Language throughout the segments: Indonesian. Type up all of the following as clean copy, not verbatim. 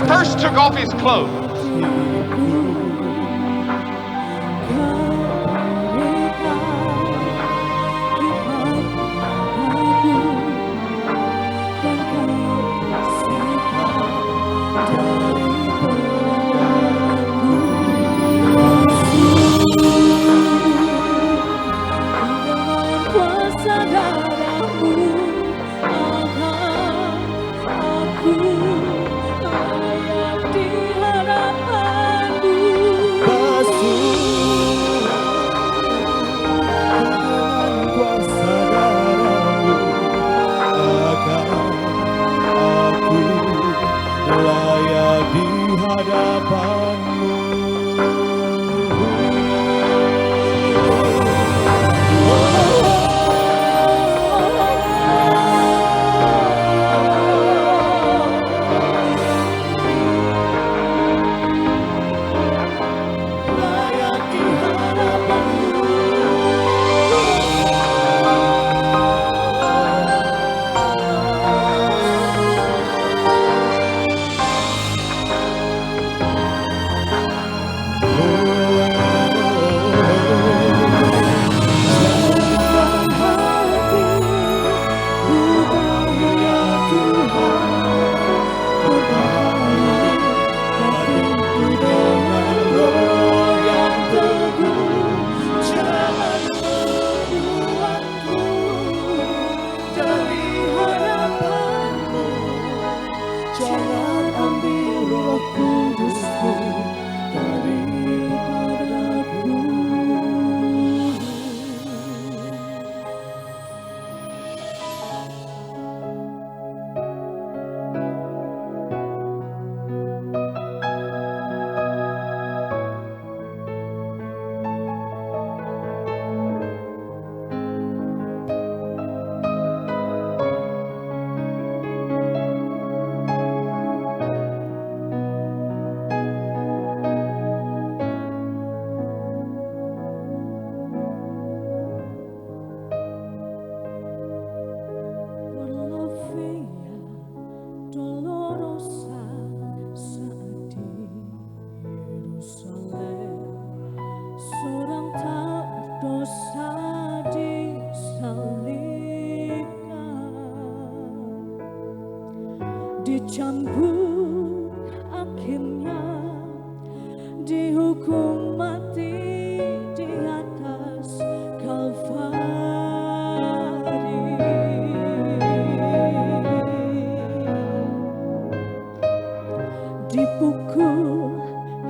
first took off his clothes. Dicambuk akhirnya dihukum mati di atas Kalvari. Dipukul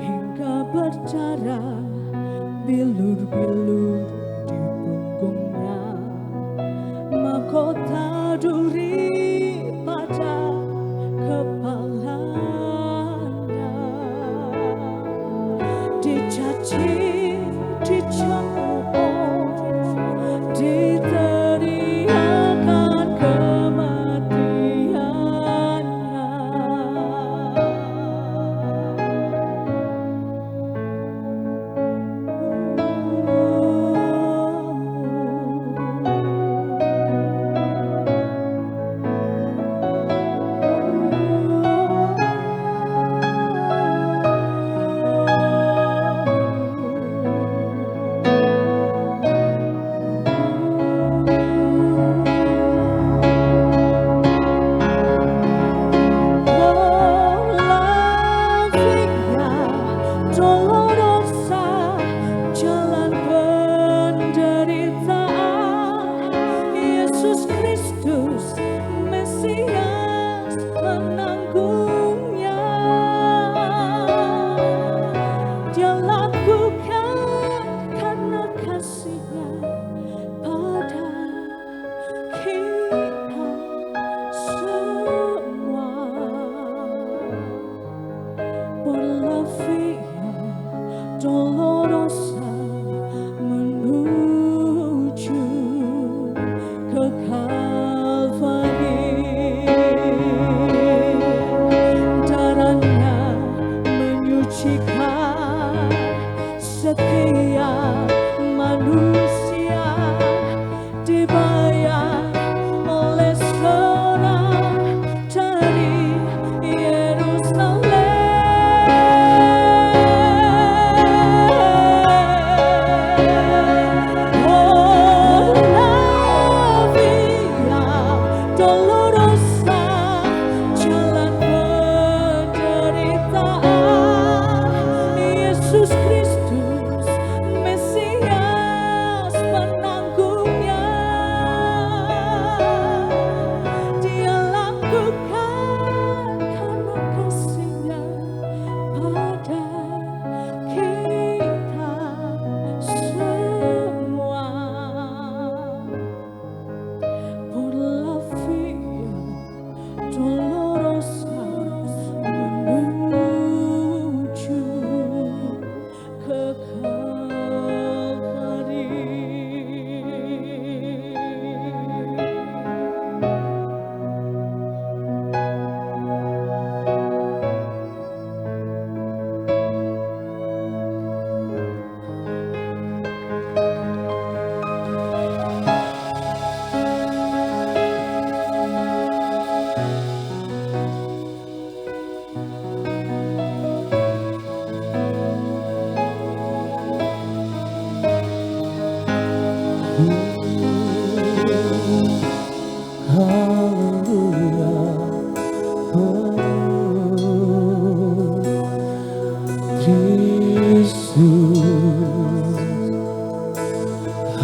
hingga berdarah, bilur-bilur di punggungnya, mahkota duri pada kepalanya, dicaci, dicambuk, diteriakan kematiannya.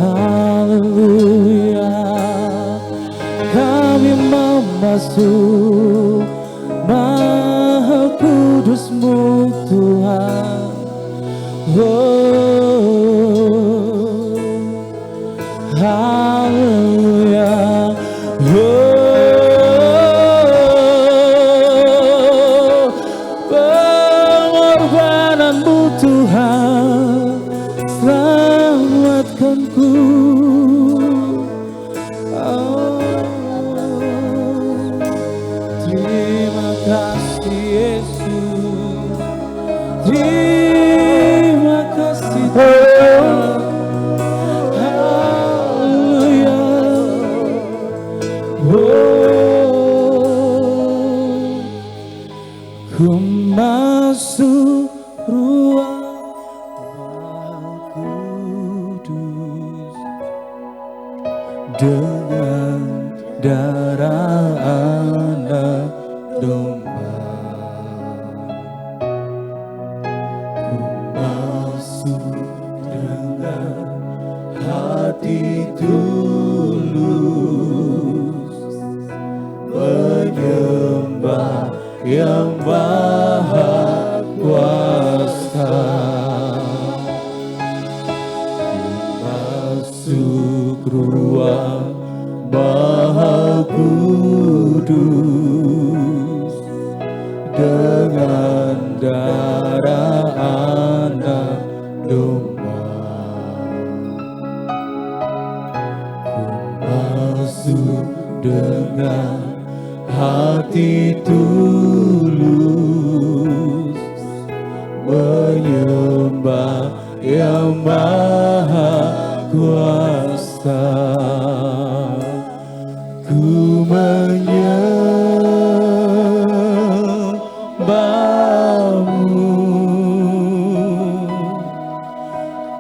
Haleluya, kami memasuk Maha Kudus-Mu Tuhan. Oh, haleluya, oh, pengorbanan-Mu Tuhan selamatkanku. Oh, terima kasih Yesus, terima kasih Tuhan. Haleluya. Oh, ku masuk ruang kudus dengan darah anak domba. Ku masuk dengan hati tulus menyembah yang maha kuasa. Masuk ruang Maha Kudus dengan darah anak domba. Ku masuk dengan hati tulus menyembah yang maha kuasa. Ku menyembah-Mu,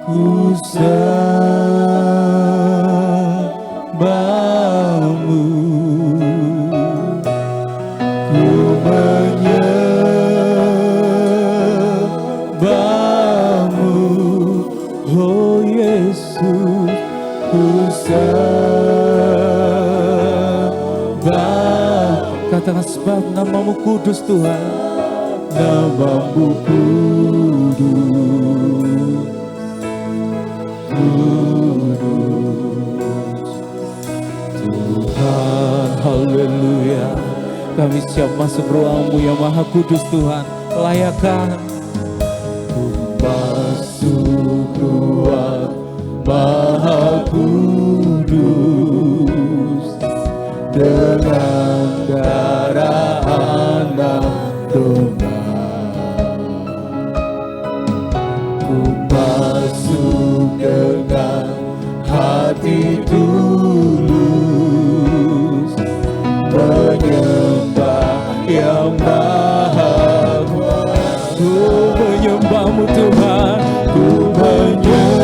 ku sembah-Mu, ku menyembah-Mu, oh Yesus, ku sembah. Katakan sebab nama-Mu kudus Tuhan, nama-Mu kudus, kudus Tuhan. Haleluya, kami siap masuk ruang-Mu yang maha kudus Tuhan. Layakan. Ku masuk ruang maha kudus dengan darah anak domba. Ku masuk dengan hati tulus menyembah yang maha kuasa. Ku menyembah-Mu Tuhan, ku menyembah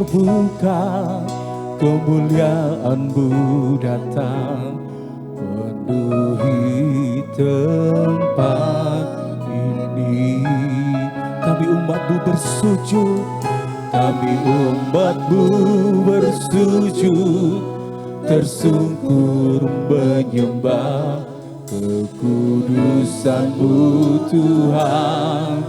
terbuka, kemuliaan-Mu datang penuhi tempat ini. Kami umat-Mu bersujud, kami umat-Mu bersujud, tersungkur menyembah kekudusan-Mu Tuhan.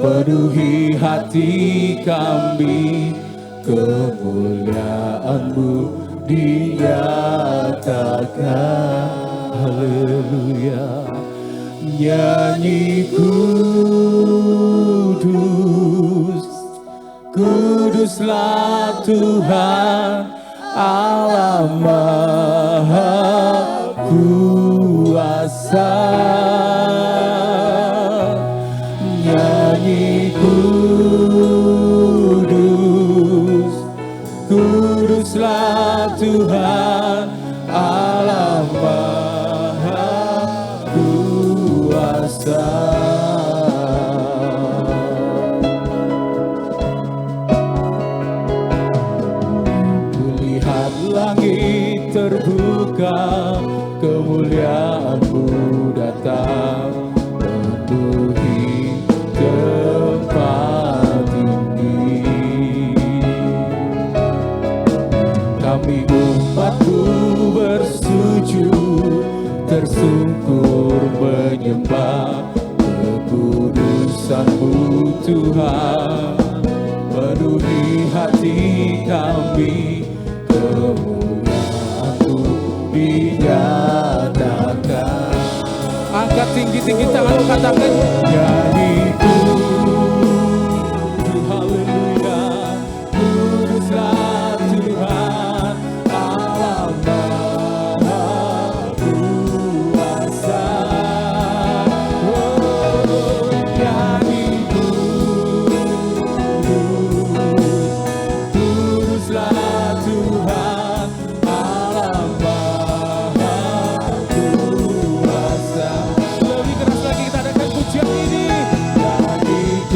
Penuhi hati kami, kemuliaan-Mu dinyatakan. Haleluya. Nyanyi kudus, kuduslah Tuhan Allah Maha Kuasa. Nyanyi kudus, kuduslah Tuhan Allah Maha Kuasa. Kulihat langit terbuka, kemuliaan-Mu datang penuhi tempat ini. Kami umat-Mu bersujud, tersungkur menyembah kekudusan-Mu Tuhan. Penuhi hati kami, kemuliaan-Mu dinyatakan. Angkat tinggi-tinggi tangan, katakan nyanyi kudus, haleluya, kuduslah Tuhan Allah Maha Kuasa. Oh, nyanyi kuduslah Tuhan Allah Maha Kuasa. Lebih keras lagi kita adakan pujian ini. Nyanyi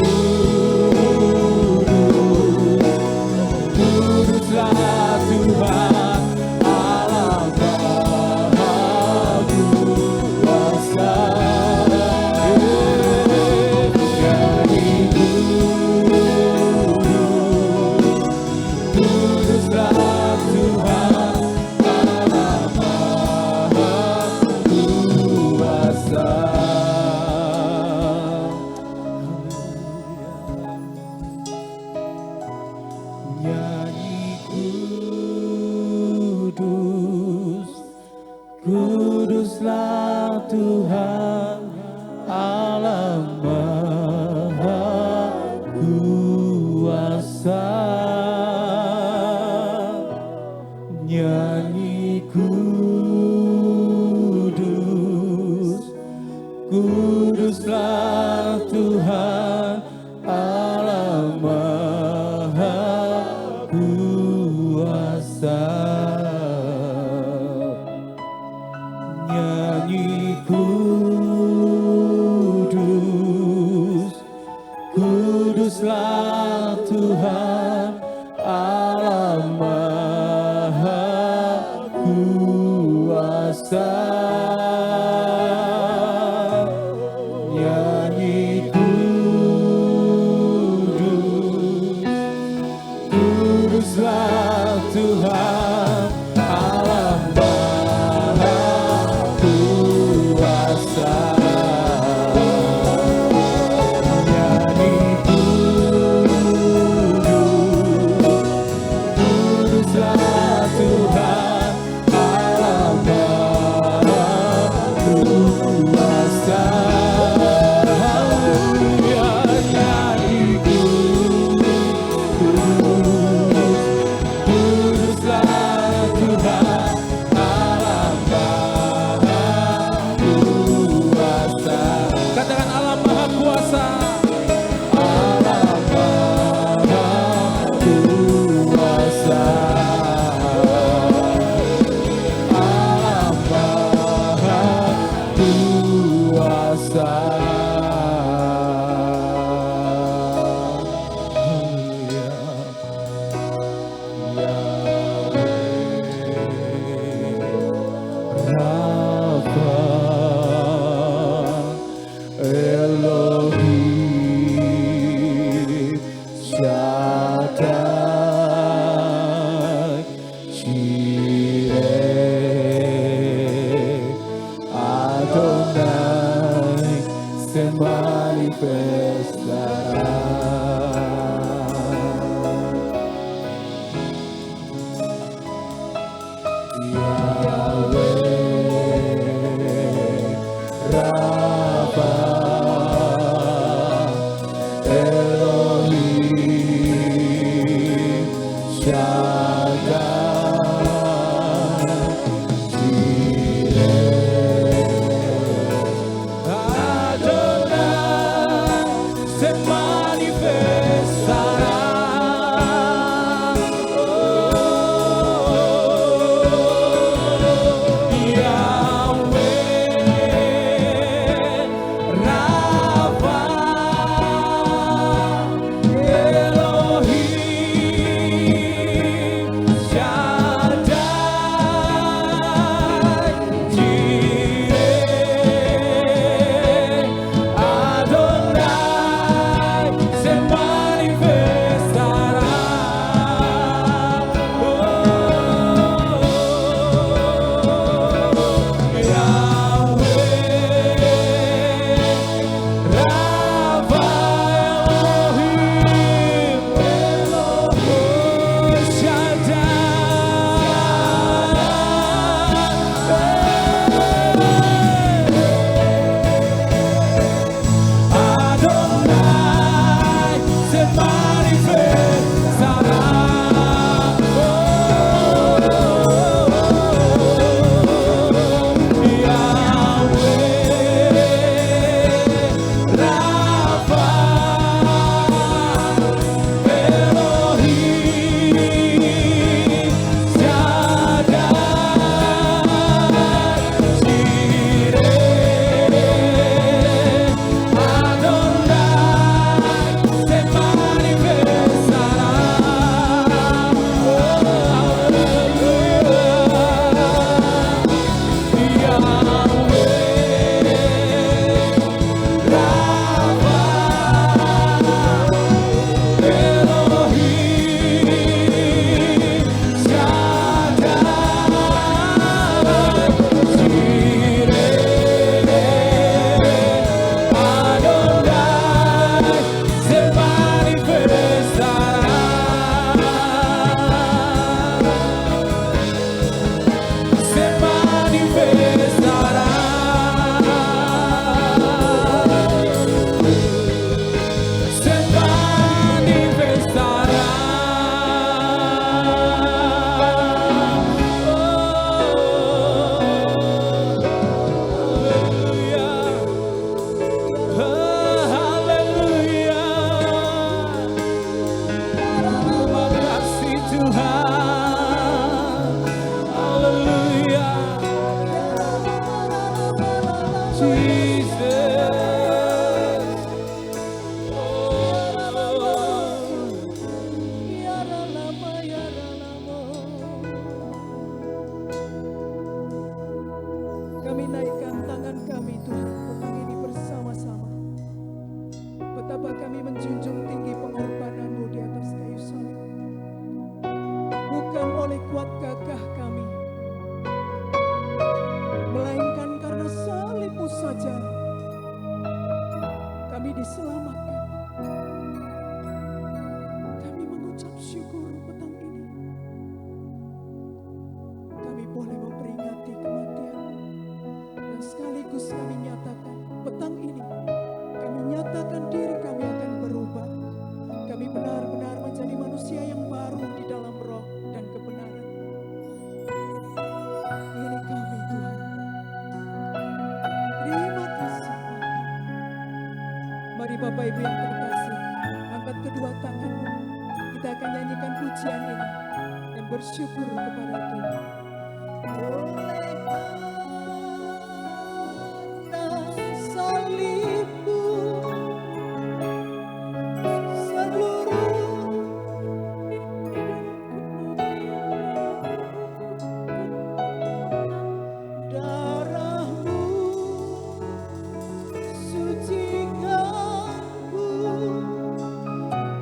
kuduslah Tuhan Allah Maha Kuasa. Nyanyi kuduslah Tuhan Allah Maha Kuasa. Nyanyi kudus, kuduslah Tuhan Allah Maha Kuasa. Nyanyi kudus, kuduslah Tuhan Allah Maha Kuasa. Nyanyi kudus, kuduslah Tuhan Allah Maha Kuasa. Nyanyi kudus, kuduslah Tuhan Allah Maha Kuasa. Nyanyi kuduslah Tuhan Allah Maha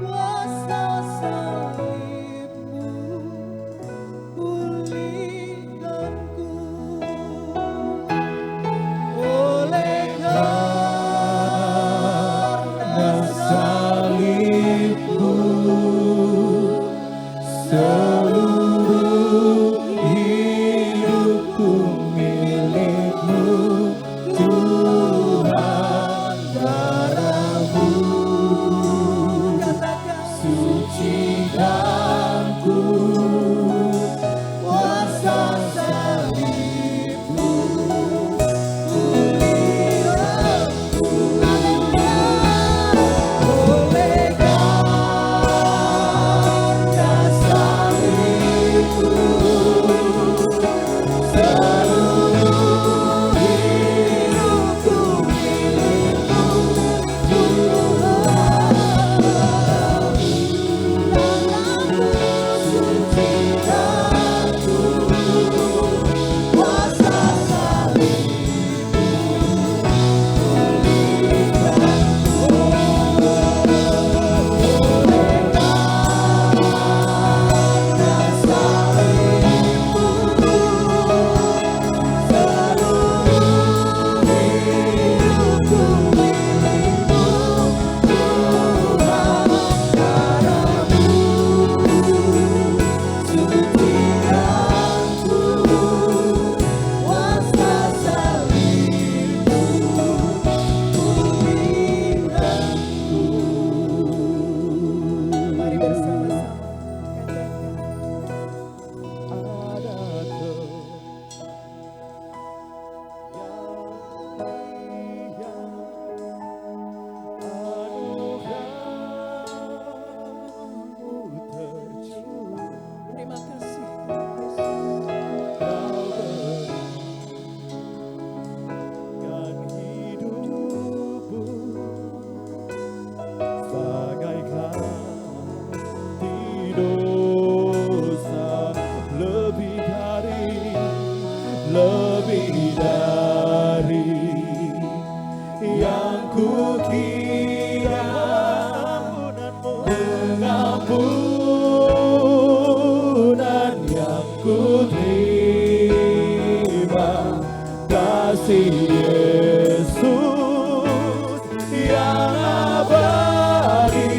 Kuasa salibmu pulih lebih dari yang kukira. Pengampunan yang kuterima, kasih Yesus yang abadi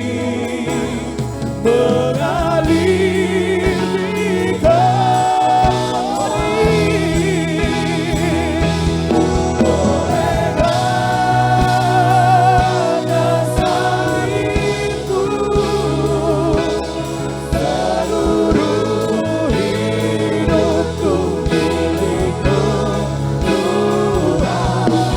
mengalir di kami. Olehnya salibku, seluruh hidupku milik Tuhan.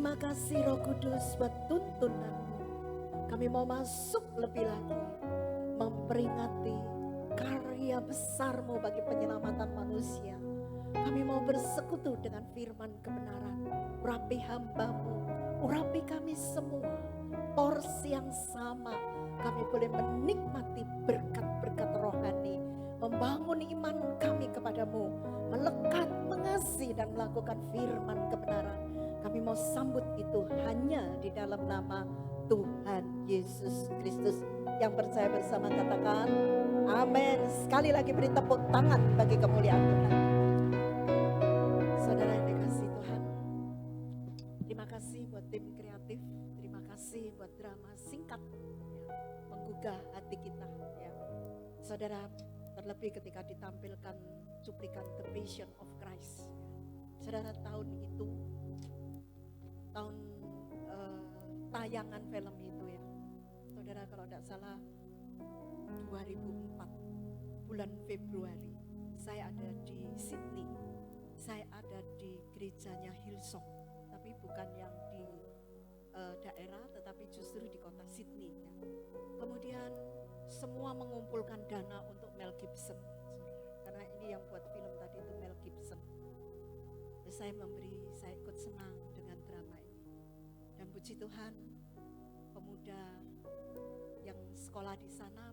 Terima kasih Roh Kudus buat tuntunanmu. Kami mau masuk lebih lagi, memperingati karya besarmu bagi penyelamatan manusia. Kami mau bersekutu dengan firman kebenaran. Urapi hambamu, urapi kami semua. Porsi yang sama, kami boleh menikmati berkat-berkat rohani, membangun iman kami kepadamu, melekat, mengasihi dan melakukan firman kebenaran. Kami mau sambut itu hanya di dalam nama Tuhan Yesus Kristus. Yang percaya bersama katakan amin. Sekali lagi beri tepuk tangan bagi kemuliaan Tuhan. Saudara yang dikasihi Tuhan, terima kasih buat tim kreatif, terima kasih buat drama singkat ya, menggugah hati kita ya. Saudara, terlebih ketika ditampilkan cuplikan The Passion of Christ ya. Saudara, tahun itu tahun tayangan film itu ya. Saudara, kalau tidak salah 2004 bulan Februari saya ada di Sydney. Saya ada di gerejanya Hillsong, tapi bukan yang di daerah, tetapi justru di kota Sydney ya. Kemudian semua mengumpulkan dana untuk Mel Gibson, saudara. Karena ini yang buat film tadi itu Mel Gibson. Saya ikut senang dengan drama ini. Dan puji Tuhan, pemuda yang sekolah di sana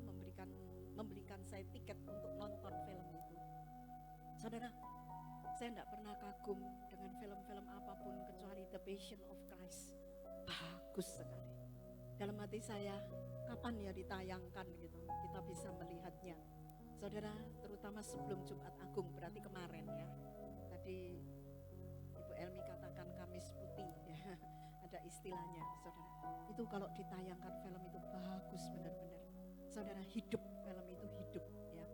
memberikan saya tiket untuk nonton film itu. Saudara, saya tidak pernah kagum dengan film-film apapun kecuali The Passion of Christ. Bagus sekali. Dalam hati saya, kapan ya ditayangkan gitu, kita bisa melihatnya. Saudara, terutama sebelum Jumat Agung, berarti kemarin ya. Tadi Ibu Elmi katakan Kamis Putih ya. Ada istilahnya, saudara. Itu kalau ditayangkan film itu bagus benar-benar. Saudara, hidup, film itu hidup ya.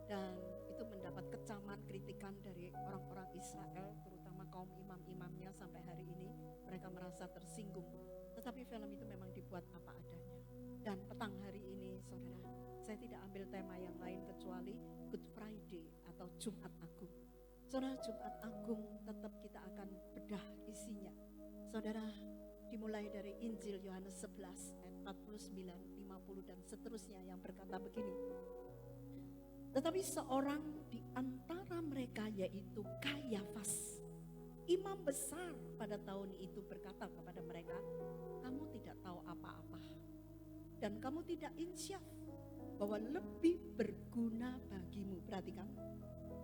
Dan itu mendapat kecaman, kritikan dari orang-orang Israel, terutama kaum imam-imamnya sampai hari ini. Mereka merasa tersinggung. Tetapi film itu memang dibuat apa adanya. Dan petang hari ini, saudara, saya tidak ambil tema yang lain kecuali Good Friday atau Jumat Agung. Saudara, Jumat Agung tetap kita akan bedah isinya. Saudara, dimulai dari Injil Yohanes 11 ayat 49, 50 dan seterusnya yang berkata begini. Tetapi seorang di antara mereka yaitu Kayafas, imam besar pada tahun itu berkata kepada mereka, kamu tidak tahu apa-apa dan kamu tidak insyaf bahwa lebih berguna bagimu, perhatikan,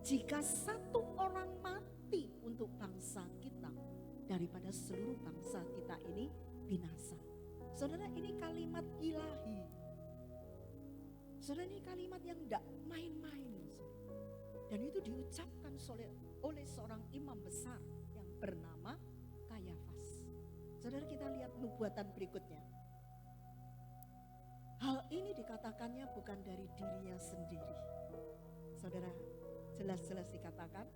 jika satu orang mati untuk bangsa kita daripada seluruh bangsa kita ini binasa. Saudara, ini kalimat ilahi. Saudara, ini kalimat yang tidak main-main. Dan itu diucapkan oleh seorang imam besar yang bernama Kayafas. Saudara, kita lihat nubuatan berikutnya. Hal ini dikatakannya bukan dari dirinya sendiri. Saudara, jelas-jelas dikatakan,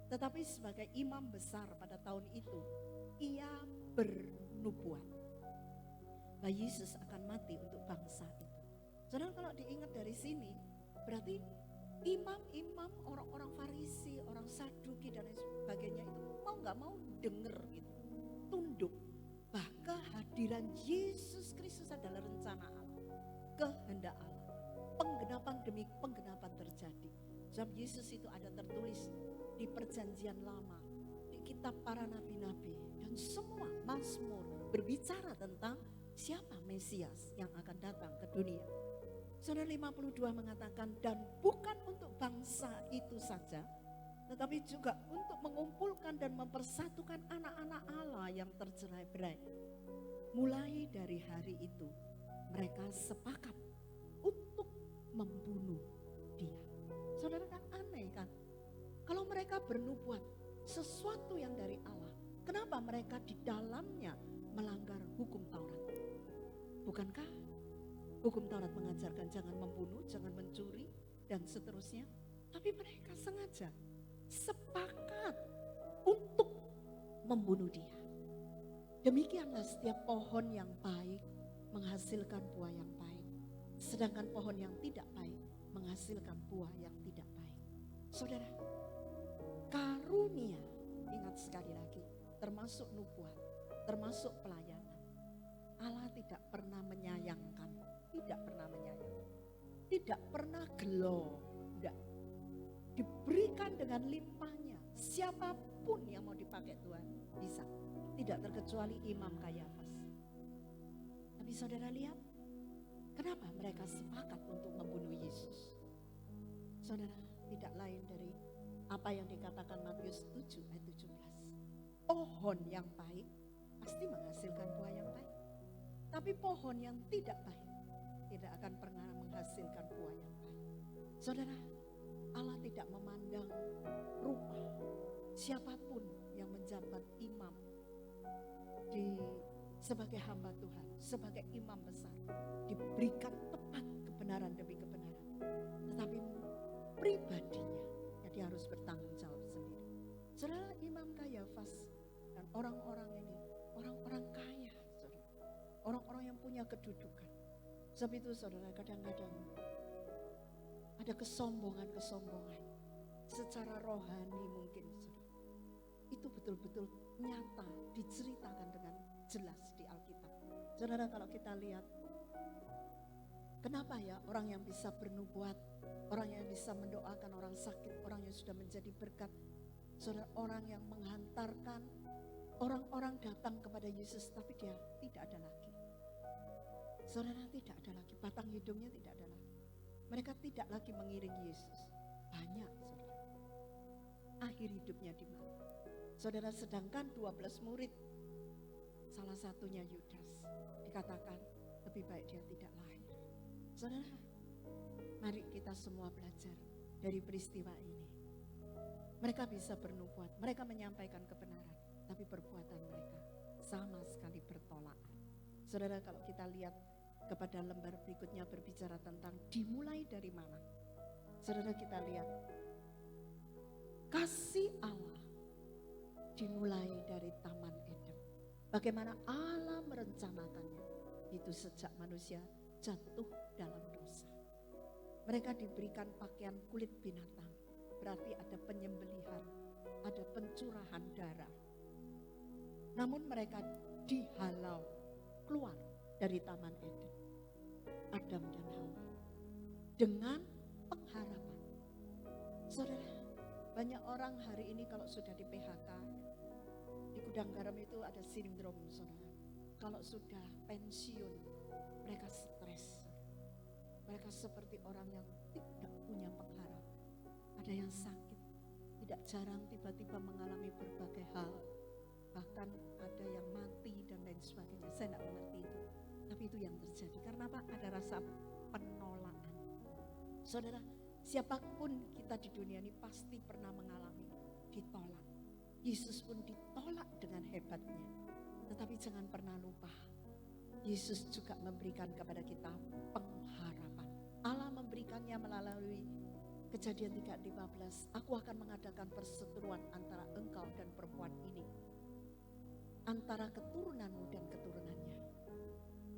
tetapi sebagai imam besar pada tahun itu, ia bernubuat bahwa Yesus akan mati untuk bangsa itu. Saudara, kalau diingat dari sini, berarti imam-imam, orang-orang Farisi, orang Saduki dan lain sebagainya itu mau gak mau denger gitu, tunduk bahwa kehadiran Yesus Kristus adalah rencana Allah, kehendak Allah, penggenapan demi penggenapan terjadi. Sebab Yesus itu ada tertulis di perjanjian lama, di kitab para nabi-nabi, dan semua Mazmur berbicara tentang siapa Mesias yang akan datang ke dunia. Saudara, 52 mengatakan, dan bukan untuk bangsa itu saja, tetapi juga untuk mengumpulkan dan mempersatukan anak-anak Allah yang tercerai-berai. Mulai dari hari itu, mereka sepakat untuk membunuh dia. Saudara, kan aneh kan? Kalau mereka bernubuat sesuatu yang dari Allah, kenapa mereka di dalamnya melanggar hukum Taurat? Bukankah hukum Taurat mengajarkan jangan membunuh, jangan mencuri, dan seterusnya? Tapi mereka sengaja sepakat untuk membunuh dia. Demikianlah setiap pohon yang baik menghasilkan buah yang baik, sedangkan pohon yang tidak baik menghasilkan buah yang tidak baik. Saudara, karunia, ingat sekali lagi, termasuk nubuat, termasuk pelayanan. Allah tidak pernah menyayangkan, tidak pernah menyayangkan, tidak pernah gelo, tidak. Diberikan dengan limpahnya. Siapapun yang mau dipakai Tuhan bisa. Tidak terkecuali Imam Kayafas. Tapi saudara lihat, kenapa mereka sepakat untuk membunuh Yesus? Saudara, tidak lain dari apa yang dikatakan Matius 7 ayat 17. Pohon yang baik pasti menghasilkan buah yang baik. Tapi pohon yang tidak baik tidak akan pernah menghasilkan buah yang baik. Saudara, Allah tidak memandang rupa. Siapapun yang menjabat imam sebagai hamba Tuhan, sebagai imam besar, diberikan tepat kebenaran demi kebenaran. Tetapi pribadinya, dia harus bertanggung jawab sendiri. Saudara, Imam Kayafas dan orang-orang ini, orang-orang kaya, saudara. Orang-orang yang punya kedudukan. Sebab itu saudara, kadang-kadang ada kesombongan-kesombongan secara rohani mungkin, saudara. Itu betul-betul nyata diceritakan dengan jelas di Alkitab. Saudara, kalau kita lihat, kenapa ya orang yang bisa bernubuat, orang yang bisa mendoakan orang sakit, orang yang sudah menjadi berkat, saudara, orang yang menghantarkan orang-orang datang kepada Yesus, tapi dia tidak ada lagi. Saudara, tidak ada lagi, batang hidungnya tidak ada lagi. Mereka tidak lagi mengiringi Yesus. Banyak, saudara. Akhir hidupnya di mana? Saudara, sedangkan 12 murid, salah satunya Yudas, dikatakan lebih baik dia tidak lahir. Saudara, mari kita semua belajar dari peristiwa ini. Mereka bisa bernubuat, mereka menyampaikan kebenaran, tapi perbuatan mereka sama sekali bertolakan. Saudara, kalau kita lihat kepada lembar berikutnya berbicara tentang dimulai dari mana. Saudara, kita lihat kasih Allah dimulai dari Taman Eden. Bagaimana Allah merencanakannya itu sejak manusia jatuh dalam dosa. Mereka diberikan pakaian kulit binatang, berarti ada penyembelihan, ada pencurahan darah. Namun mereka dihalau keluar dari Taman Eden, Adam dan Hawa, dengan pengharapan. Saudara, banyak orang hari ini kalau sudah di PHK, di gudang garam itu ada sindrom, saudara. Kalau sudah pensiun, mereka stres. Mereka seperti orang yang tidak punya pengharapan. Ada yang sakit, tidak jarang tiba-tiba mengalami berbagai hal. Bahkan ada yang mati dan lain sebagainya. Saya tidak mengerti itu. Tapi itu yang terjadi. Karena apa? Ada rasa penolakan. Saudara, siapapun kita di dunia ini pasti pernah mengalami ditolak. Yesus pun ditolak dengan hebatnya. Tetapi jangan pernah lupa, Yesus juga memberikan kepada kita pengharapan. Allah memberikannya melalui Kejadian 3:15. Aku akan mengadakan perseteruan antara engkau dan perempuan ini, antara keturunanmu dan keturunannya.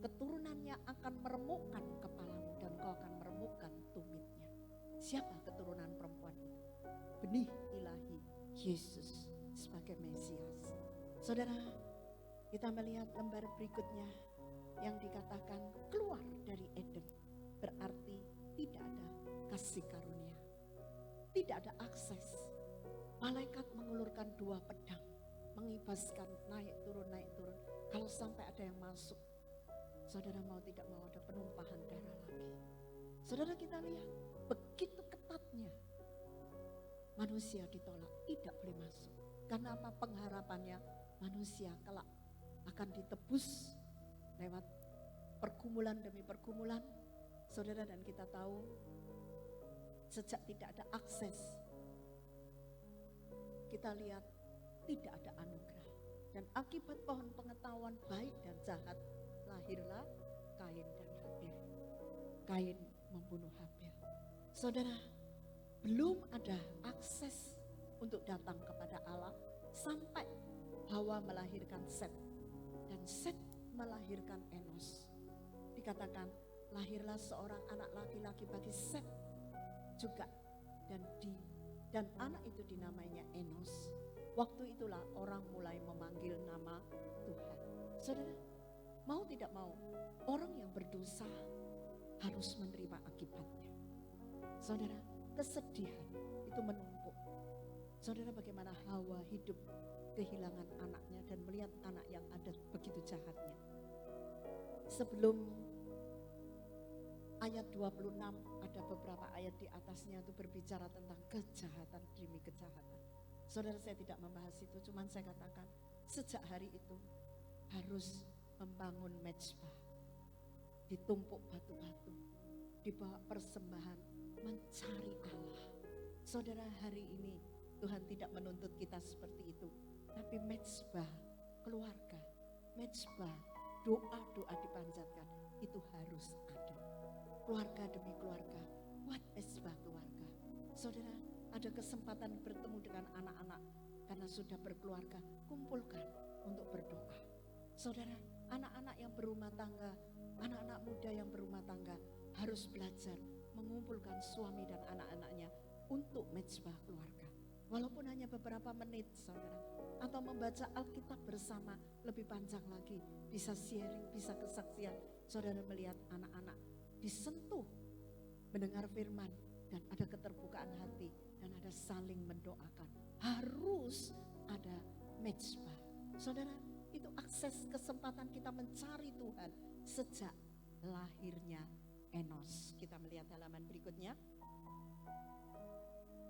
Keturunannya akan meremukkan kepalamu dan kau akan meremukkan tumitnya. Siapa keturunan perempuan itu? Benih ilahi, Yesus sebagai Mesias. Saudara, kita melihat lembar berikutnya yang dikatakan keluar dari Eden. Berarti tidak ada kasih karunia. Tidak ada akses. Malaikat mengulurkan 2 pedang, mengibaskan naik turun. Kalau sampai ada yang masuk, saudara mau tidak mau ada penumpahan darah lagi. Saudara, kita lihat begitu ketatnya manusia ditolak, tidak boleh masuk. Karena apa? Pengharapannya manusia kelak akan ditebus lewat pergumulan demi pergumulan. Saudara, dan kita tahu sejak tidak ada akses, kita lihat tidak ada anugerah. Dan akibat pohon pengetahuan baik dan jahat, lahirlah Kain dan Habil. Kain membunuh Habil. Saudara, belum ada akses untuk datang kepada Allah sampai Hawa melahirkan Set, dan Set melahirkan Enos. Dikatakan lahirlah seorang anak laki-laki bagi Set juga, dan anak itu dinamainya Enos. Waktu itulah orang mulai memanggil nama Tuhan. Saudara, mau tidak mau, orang yang berdosa harus menerima akibatnya. Saudara, kesedihan itu menumpuk. Saudara, bagaimana Hawa hidup kehilangan anaknya dan melihat anak yang ada begitu jahatnya. Sebelum ayat 26 ada beberapa ayat di atasnya itu berbicara tentang kejahatan demi kejahatan. Saudara, saya tidak membahas itu, cuman saya katakan sejak hari itu harus membangun mezbah, ditumpuk batu-batu, dibawa persembahan, mencari Allah. Saudara, hari ini Tuhan tidak menuntut kita seperti itu, tapi mezbah keluarga, mezbah doa-doa dipanjatkan itu harus ada. Keluarga demi keluarga, buat mezbah keluarga. Saudara, ada kesempatan bertemu dengan anak-anak karena sudah berkeluarga, kumpulkan untuk berdoa. Saudara, anak-anak yang berumah tangga, anak-anak muda yang berumah tangga harus belajar mengumpulkan suami dan anak-anaknya untuk mezbah keluarga. Walaupun hanya beberapa menit, saudara, atau membaca Alkitab bersama lebih panjang lagi, bisa sharing, bisa kesaksian. Saudara melihat anak-anak disentuh, mendengar firman, dan ada keterbukaan hati, dan ada saling mendoakan. Harus ada mezbah. Saudara, itu akses kesempatan kita mencari Tuhan sejak lahirnya Enos. Kita melihat halaman berikutnya.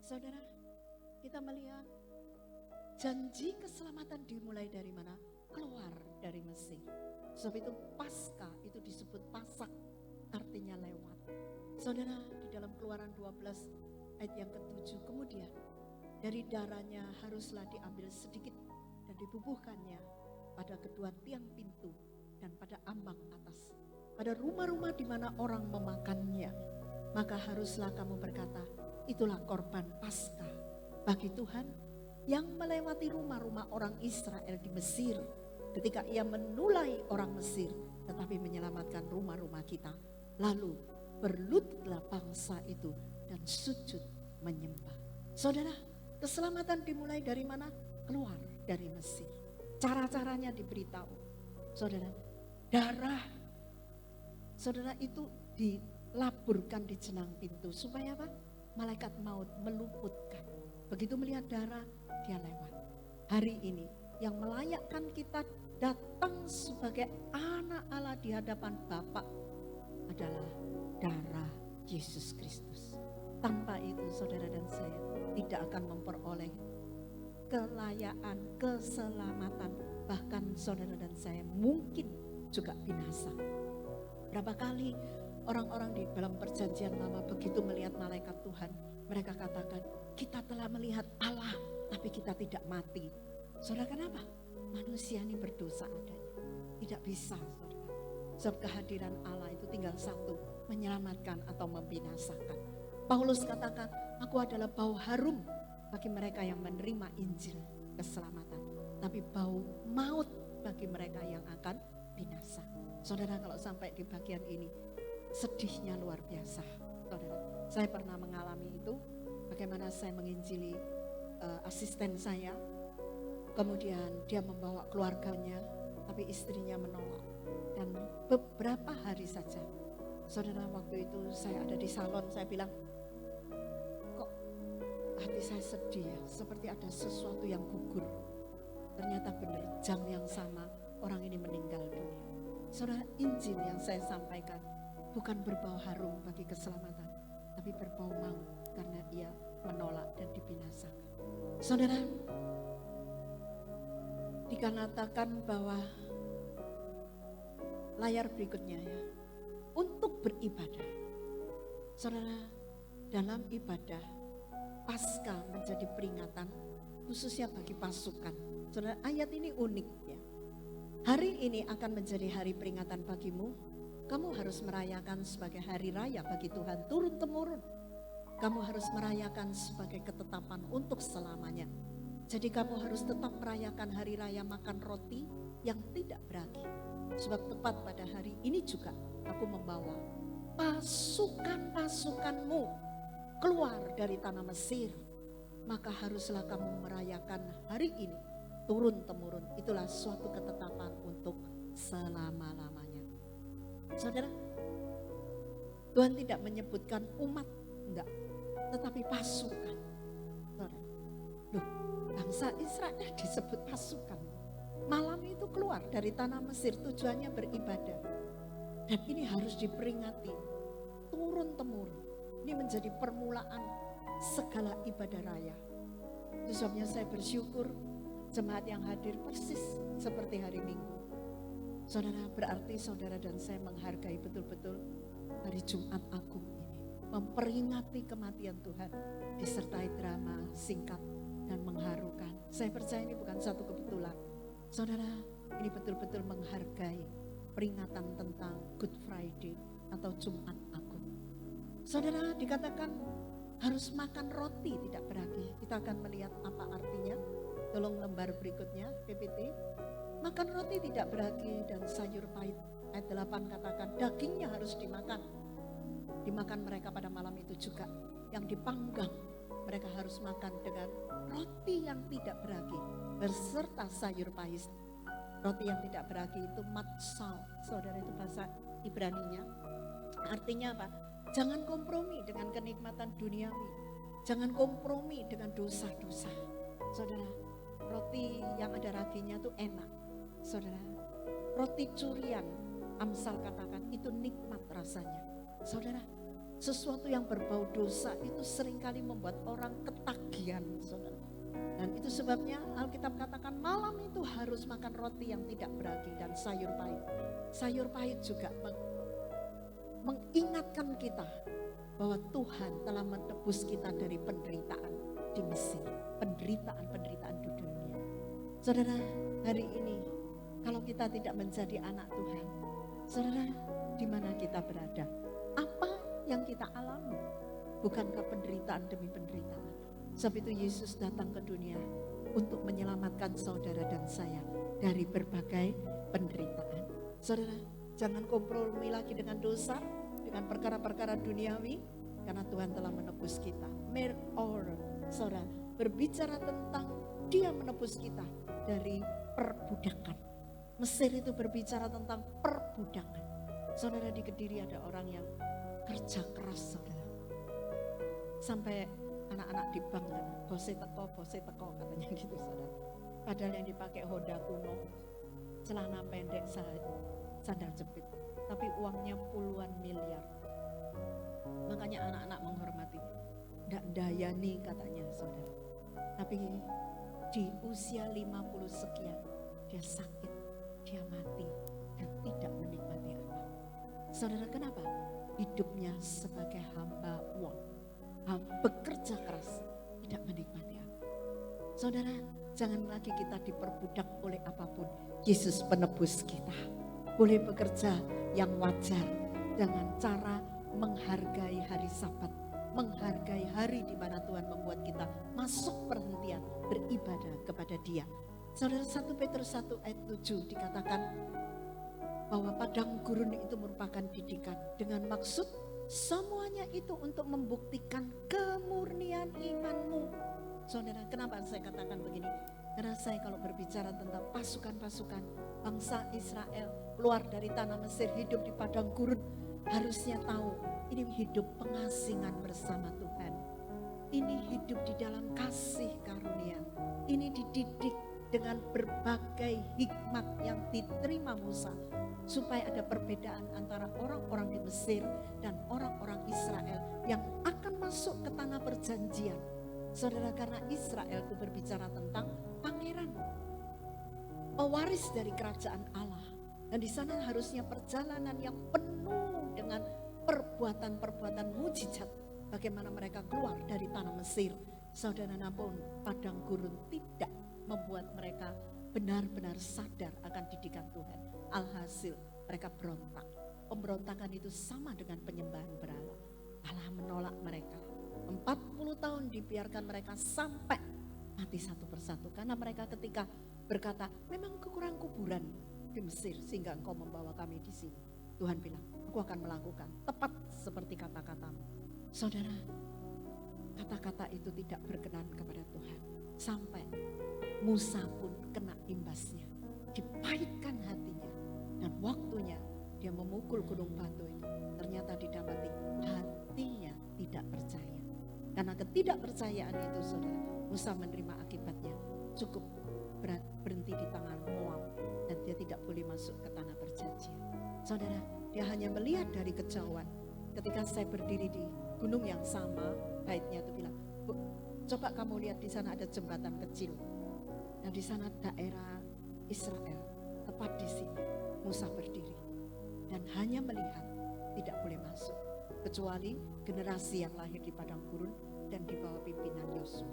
Saudara, kita melihat janji keselamatan dimulai dari mana? Keluar dari Mesir. Sebab itu Paskah itu disebut Pasak, artinya lewat. Saudara, di dalam Keluaran 12 ayat yang ke-7, kemudian dari darahnya haruslah diambil sedikit dan dibubuhkannya pada kedua tiang pintu dan pada ambang atas, pada rumah-rumah di mana orang memakannya. Maka haruslah kamu berkata, itulah korban Paskah bagi Tuhan yang melewati rumah-rumah orang Israel di Mesir ketika ia menulai orang Mesir tetapi menyelamatkan rumah-rumah kita. Lalu berlututlah bangsa itu dan sujud menyembah. Saudara, keselamatan dimulai dari mana? Keluar dari Mesir. Cara-caranya diberitahu. Saudara, darah saudara itu dilaburkan di jenang pintu supaya apa? Malaikat maut meluputkan. Begitu melihat darah, dia lewat. Hari ini yang melayakkan kita datang sebagai anak Allah di hadapan Bapa adalah darah Yesus Kristus. Tanpa itu saudara dan saya tidak akan memperoleh kelayaan, keselamatan. Bahkan saudara dan saya mungkin juga binasa. Berapa kali orang-orang di dalam perjanjian lama begitu melihat malaikat Tuhan, mereka katakan, kita telah melihat Allah tapi kita tidak mati. Saudara, kenapa? Manusia ini berdosa adanya. Tidak bisa, saudara. Sebab kehadiran Allah itu tinggal satu, menyelamatkan atau membinasakan. Paulus katakan, aku adalah bau harum bagi mereka yang menerima Injil keselamatan, tapi bau maut bagi mereka yang akan binasa. Saudara, kalau sampai di bagian ini, sedihnya luar biasa. Saudara, saya pernah mengalami itu, bagaimana saya menginjili asisten saya, kemudian dia membawa keluarganya, tapi istrinya menolak. Dan beberapa hari saja, saudara, waktu itu saya ada di salon, saya bilang, kok hati saya sedih ya, seperti ada sesuatu yang gugur. Ternyata benar, jam yang sama orang ini meninggal dunia. Saudara, Injil yang saya sampaikan bukan berbau harum bagi keselamatan, tapi berbau maut karena ia menolak dan dibinasakan. Saudara, dikatakan bahwa layar berikutnya ya, untuk beribadah. Saudara, dalam ibadah Paskah menjadi peringatan khususnya bagi pasukan. Saudara, ayat ini unik ya. Hari ini akan menjadi hari peringatan bagimu. Kamu harus merayakan sebagai hari raya bagi Tuhan turun-temurun. Kamu harus merayakan sebagai ketetapan untuk selamanya. Jadi kamu harus tetap merayakan hari raya makan roti yang tidak beragi. Sebab tepat pada hari ini juga aku membawa pasukan-pasukanmu keluar dari tanah Mesir. maka haruslah kamu merayakan hari ini turun-temurun. Itulah suatu ketetapan untuk selama-lamanya. Saudara, Tuhan tidak menyebutkan umat, enggak, tetapi pasukan. Saudara, loh, bangsa Israel disebut pasukan. Malam itu keluar dari tanah Mesir, tujuannya beribadah. Dan ini harus diperingati turun-temurun. Ini menjadi permulaan segala ibadah raya. Itu sebabnya saya bersyukur jemaat yang hadir persis seperti hari Minggu. Saudara, berarti saudara dan saya menghargai betul-betul hari Jumat Agung ini. Memperingati kematian Tuhan disertai drama singkat dan mengharukan. Saya percaya ini bukan satu kebetulan. Saudara, ini betul-betul menghargai peringatan tentang Good Friday atau Jumat Agung. Saudara, dikatakan harus makan roti tidak beragi. Kita akan melihat apa artinya. Tolong lembar berikutnya, PPT. Makan roti tidak beragi dan sayur pahit. Ayat 8 katakan dagingnya harus dimakan. Dimakan mereka pada malam itu juga. Yang dipanggang mereka harus makan dengan roti yang tidak beragi beserta sayur pahit. Roti yang tidak beragi itu matsal. Saudara, itu bahasa Ibraninya. Artinya apa? Jangan kompromi dengan kenikmatan duniawi. Jangan kompromi dengan dosa-dosa. Saudara, roti yang ada raginya itu enak. Saudara, roti curian, Amsal katakan itu nikmat rasanya. Saudara, sesuatu yang berbau dosa itu seringkali membuat orang ketagihan, saudara. Dan itu sebabnya Alkitab katakan malam itu harus makan roti yang tidak beragi dan sayur pahit. Sayur pahit juga mengingatkan kita bahwa Tuhan telah menebus kita dari penderitaan di Mesir, penderitaan di dunia. Saudara, hari ini kalau kita tidak menjadi anak Tuhan, saudara, di mana kita berada? Apa yang kita alami? Bukankah penderitaan demi penderitaan? Sebab itu Yesus datang ke dunia untuk menyelamatkan saudara dan saya dari berbagai penderitaan. Saudara, jangan kompromi lagi dengan dosa, dengan perkara-perkara duniawi, karena Tuhan telah menebus kita. Saudara, berbicara tentang Dia menebus kita dari perbudakan. Mesir itu berbicara tentang perbudakan. Saudara, di Kediri ada orang yang kerja keras, saudara. Sampai anak-anak di bank kan, bose teko katanya gitu, saudara. Padahal yang dipakai Honda kuno, celana pendek, sandal jepit. Tapi uangnya puluhan miliar. Makanya anak-anak menghormati. Nggak dayani katanya, saudara. Tapi di usia 50 sekian, dia sakit, dia mati, dan tidak menikmati apa. Saudara, kenapa? Hidupnya sebagai hamba uang, bekerja keras, tidak menikmati apa. Saudara, jangan lagi kita diperbudak oleh apapun. Yesus penebus kita. Boleh bekerja yang wajar dengan cara menghargai hari Sabat, menghargai hari di mana Tuhan membuat kita masuk perhentian beribadah kepada Dia. Saudara, 1 Petrus 1 ayat 7 dikatakan bahwa padang gurun itu merupakan didikan dengan maksud semuanya itu untuk membuktikan kemurnian imanmu. Saudara, kenapa saya katakan begini? Karena saya kalau berbicara tentang pasukan-pasukan bangsa Israel keluar dari tanah Mesir, hidup di padang gurun, harusnya tahu ini hidup pengasingan bersama Tuhan. Ini hidup di dalam kasih karunia. Ini dididik dengan berbagai hikmat yang diterima Musa, supaya ada perbedaan antara orang-orang di Mesir dan orang-orang Israel yang akan masuk ke tanah perjanjian. Saudara, karena Israel itu berbicara tentang pangeran, pewaris dari kerajaan Allah. Dan di sana harusnya perjalanan yang penuh dengan perbuatan-perbuatan mujizat. Bagaimana mereka keluar dari tanah Mesir. Saudara, namun padang gurun tidak membuat mereka benar-benar sadar akan didikan Tuhan. Alhasil mereka berontak. Pemberontakan itu sama dengan penyembahan berhala. Allah menolak mereka. 40 tahun dibiarkan mereka sampai mati satu persatu. Karena mereka ketika berkata, memang kekurang kuburan di Mesir sehingga engkau membawa kami di sini. Tuhan bilang, aku akan melakukan tepat seperti kata-katamu. Saudara, kata-kata itu tidak berkenan kepada Tuhan. Sampai Musa pun kena imbasnya. Dipahitkan hatinya. Dan waktunya dia memukul gunung batu itu. Ternyata didapati hatinya tidak percaya. Karena ketidakpercayaan itu saudara, Musa menerima akibatnya. Cukup berhenti di tangan Moab. Dan dia tidak boleh masuk ke tanah perjanjian. Saudara, dia hanya melihat dari kejauhan. Ketika saya berdiri di gunung yang sama, guide-nya itu bilang, "Bu, coba kamu lihat di sana ada jembatan kecil. Dan di sana daerah Israel, tepat di sini Musa berdiri dan hanya melihat, tidak boleh masuk kecuali generasi yang lahir di padang gurun dan di bawah pimpinan Yosua."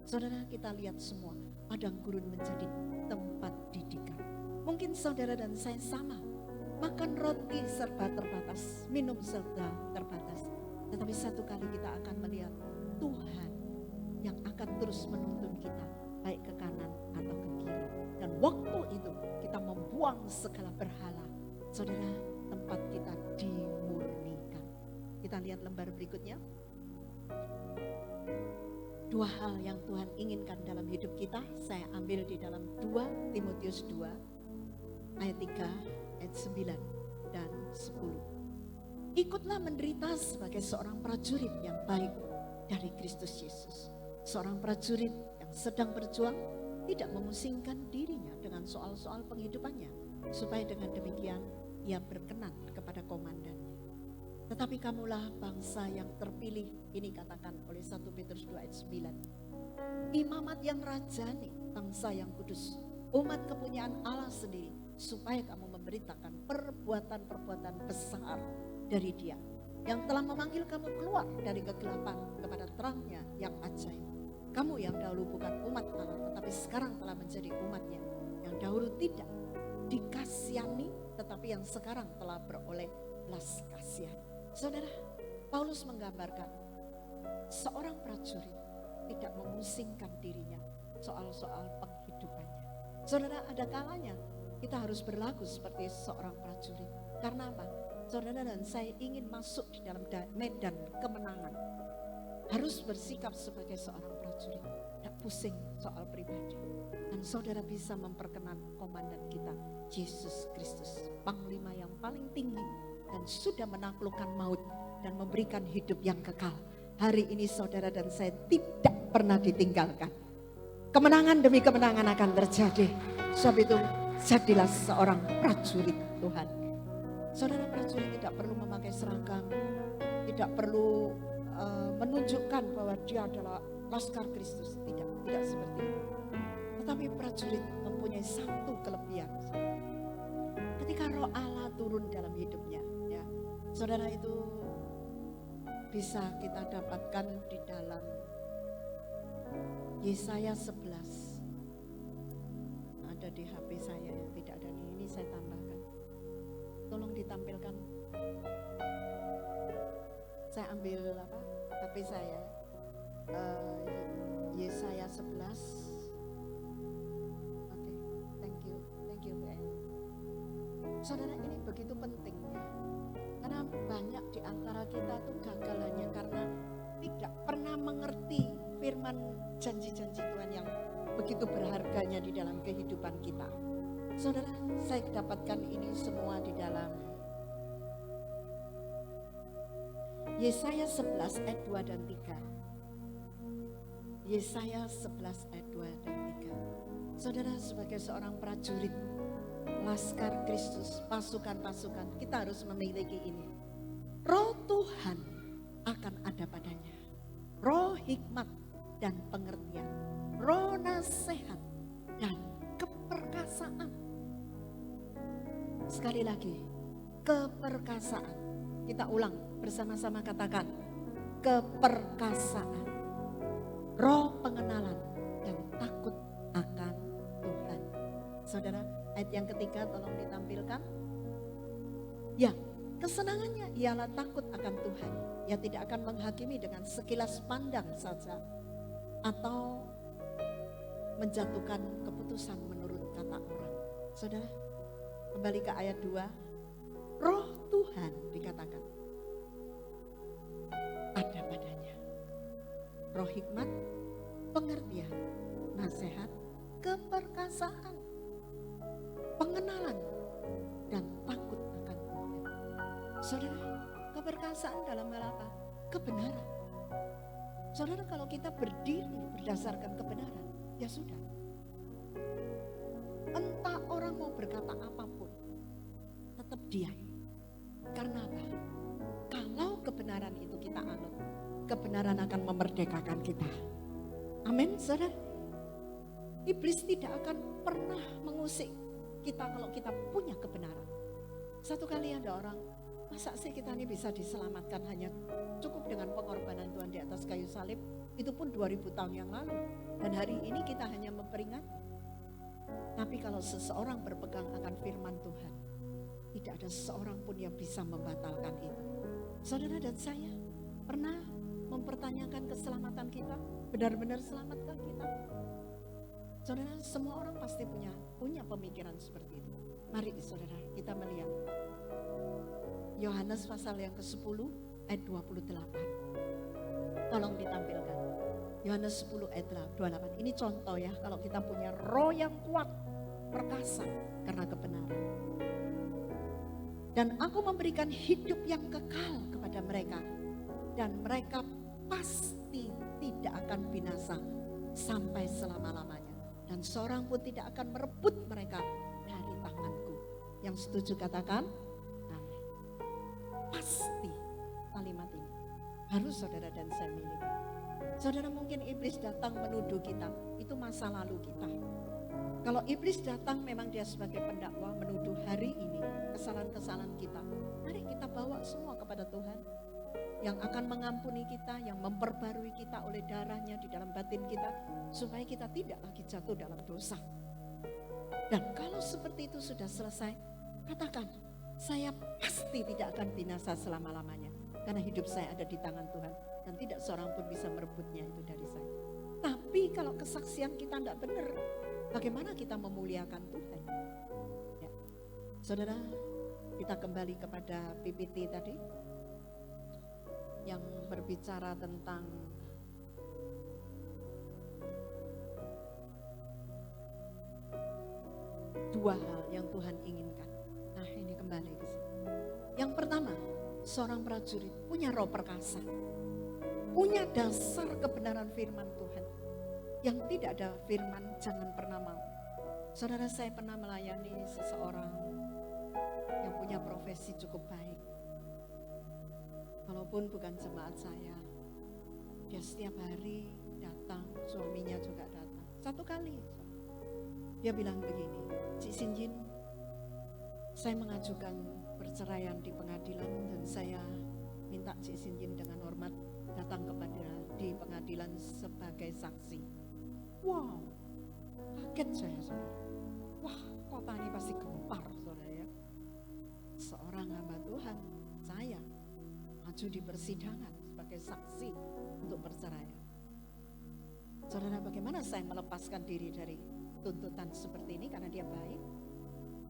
Saudara, kita lihat semua padang gurun menjadi tempat didikan. Mungkin saudara dan saya sama, makan roti serba terbatas, minum serba terbatas. Tetapi satu kali kita akan melihat Tuhan yang akan terus menuntun kita baik ke kanan atau ke kiri. Dan waktu itu kita membuang segala berhala. Saudara, tempat kita dimurnikan. Kita lihat lembar berikutnya. Dua hal yang Tuhan inginkan dalam hidup kita, saya ambil di dalam 2 Timotius 2 ayat 3, ayat 9 dan 10. Ikutlah menderita sebagai seorang prajurit yang baik dari Kristus Yesus. Seorang prajurit yang sedang berjuang tidak memusingkan dirinya dengan soal-soal penghidupannya, supaya dengan demikian ia berkenan kepada komandannya. Tetapi kamulah bangsa yang terpilih, ini katakan oleh 1 Petrus 2 ayat 9. Imamat yang rajani, bangsa yang kudus, umat kepunyaan Allah sendiri, supaya kamu memberitakan perbuatan-perbuatan besar dari Dia yang telah memanggil kamu keluar dari kegelapan kepada terangnya yang ajaib. Kamu yang dahulu bukan umat Allah, tetapi sekarang telah menjadi umatnya, yang dahulu tidak dikasihani, tetapi yang sekarang telah beroleh belas kasihan. Saudara, Paulus menggambarkan seorang prajurit tidak memusingkan dirinya soal-soal penghidupannya. Saudara, ada kalanya kita harus berlaku seperti seorang prajurit. Karena apa? Saudara dan saya ingin masuk di dalam medan kemenangan. Harus bersikap sebagai seorang prajurit. Tidak pusing soal pribadi. Dan saudara bisa memperkenan komandan kita, Yesus Kristus, Panglima yang paling tinggi dan sudah menaklukkan maut dan memberikan hidup yang kekal. Hari ini saudara dan saya tidak pernah ditinggalkan. Kemenangan demi kemenangan akan terjadi. Sebab itu jadilah seorang prajurit Tuhan. Saudara, prajurit tidak perlu memakai seragam, tidak perlu menunjukkan bahwa dia adalah laskar Kristus. Tidak seperti itu. Tetapi prajurit mempunyai satu kelebihan. Ketika Roh Allah turun dalam hidupnya, ya, saudara, itu bisa kita dapatkan di dalam Yesaya 11. Ada di HP saya, ya, tidak ada di ini, saya tambahkan. Tolong ditampilkan. Saya ambil HP saya. Yesaya 11. Oke, thank you Ben. Saudara, ini begitu penting ya. Karena banyak di antara kita tuh gagal hanya karena tidak pernah mengerti firman janji-janji Tuhan yang begitu berharganya di dalam kehidupan kita. Saudara, saya dapatkan ini semua di dalam Yesaya 11 ayat 2 dan 3. Yesaya 11 ayat 2 dan 3. Saudara, sebagai seorang prajurit laskar Kristus, pasukan-pasukan, kita harus memiliki ini. Roh Tuhan akan ada padanya. Roh hikmat dan pengertian, roh nasihat dan keperkasaan. Sekali lagi, keperkasaan. Kita ulang bersama-sama, katakan keperkasaan. Roh pengenalan dan takut akan Tuhan. Saudara, ayat yang ketiga tolong ditampilkan. Ya, kesenangannya ialah takut akan Tuhan. Ia tidak akan menghakimi dengan sekilas pandang saja atau menjatuhkan keputusan menurut kata orang. Saudara, kembali ke ayat 2. Roh Tuhan dikatakan ada padanya. roh hikmat, pengertian, nasihat, keperkasaan, pengenalan, dan takut akan Tuhan. Saudara, keperkasaan dalam hal apa? Kebenaran. Saudara, kalau kita berdiri berdasarkan kebenaran, ya sudah. Entah orang mau berkata apapun, tetap diam. Karena apa? Kalau kebenaran itu kita anut, kebenaran akan memerdekakan kita. Amin, saudara. Iblis tidak akan pernah mengusik kita kalau kita punya kebenaran. Satu kali ada orang, masa sih kita ini bisa diselamatkan hanya cukup dengan pengorbanan Tuhan di atas kayu salib, itu pun 2000 tahun yang lalu. Dan hari ini kita hanya memperingat. Tapi kalau seseorang berpegang akan firman Tuhan, tidak ada seorang pun yang bisa membatalkan itu. Saudara dan saya pernah mempertanyakan keselamatan kita, benar-benar selamatkah kita? Saudara, semua orang pasti punya pemikiran seperti itu. Mari saudara, kita melihat Yohanes pasal yang ke-10 ayat 28. Tolong ditampilkan. Yohanes 10 ayat 28. Ini contoh ya, kalau kita punya roh yang kuat, perkasa karena kebenaran. Dan aku memberikan hidup yang kekal kepada mereka, dan mereka pasti tidak akan binasa sampai selama-lamanya. Dan seorang pun tidak akan merebut mereka dari tanganku. Yang setuju katakan amin. Pasti kalimat ini harus saudara dan saya miliki. Saudara, mungkin iblis datang menuduh kita, itu masa lalu kita. Kalau iblis datang memang dia sebagai pendakwah menuduh hari ini kesalahan-kesalahan kita. Mari kita bawa semua kepada Tuhan yang akan mengampuni kita, yang memperbarui kita oleh darahnya di dalam batin kita, supaya kita tidak lagi jatuh dalam dosa. Dan kalau seperti itu sudah selesai, katakan, saya pasti tidak akan binasa selama-lamanya, karena hidup saya ada di tangan Tuhan, dan tidak seorang pun bisa merebutnya itu dari saya. Tapi kalau kesaksian kita tidak benar, bagaimana kita memuliakan Tuhan? Ya. Saudara, kita kembali kepada PPT tadi yang berbicara tentang dua hal yang Tuhan inginkan. Nah, ini kembali ke sini. Yang pertama, seorang prajurit punya roh perkasa, punya dasar kebenaran firman Tuhan. Yang tidak ada firman jangan pernah mau. Saudara, saya pernah melayani seseorang yang punya profesi cukup baik. Walaupun bukan jemaat saya, dia setiap hari datang, suaminya juga datang. Satu kali, dia bilang begini, Cik Sinjin, saya mengajukan perceraian di pengadilan dan saya minta Cik Sinjin dengan hormat datang di pengadilan sebagai saksi. Wow, kaget saya, saudara. Wah, kota ini pasti gempar, saudara ya. Seorang hamba Tuhan, saya maju di persidangan sebagai saksi untuk perceraian. Saudara, bagaimana saya melepaskan diri dari tuntutan seperti ini, karena dia baik,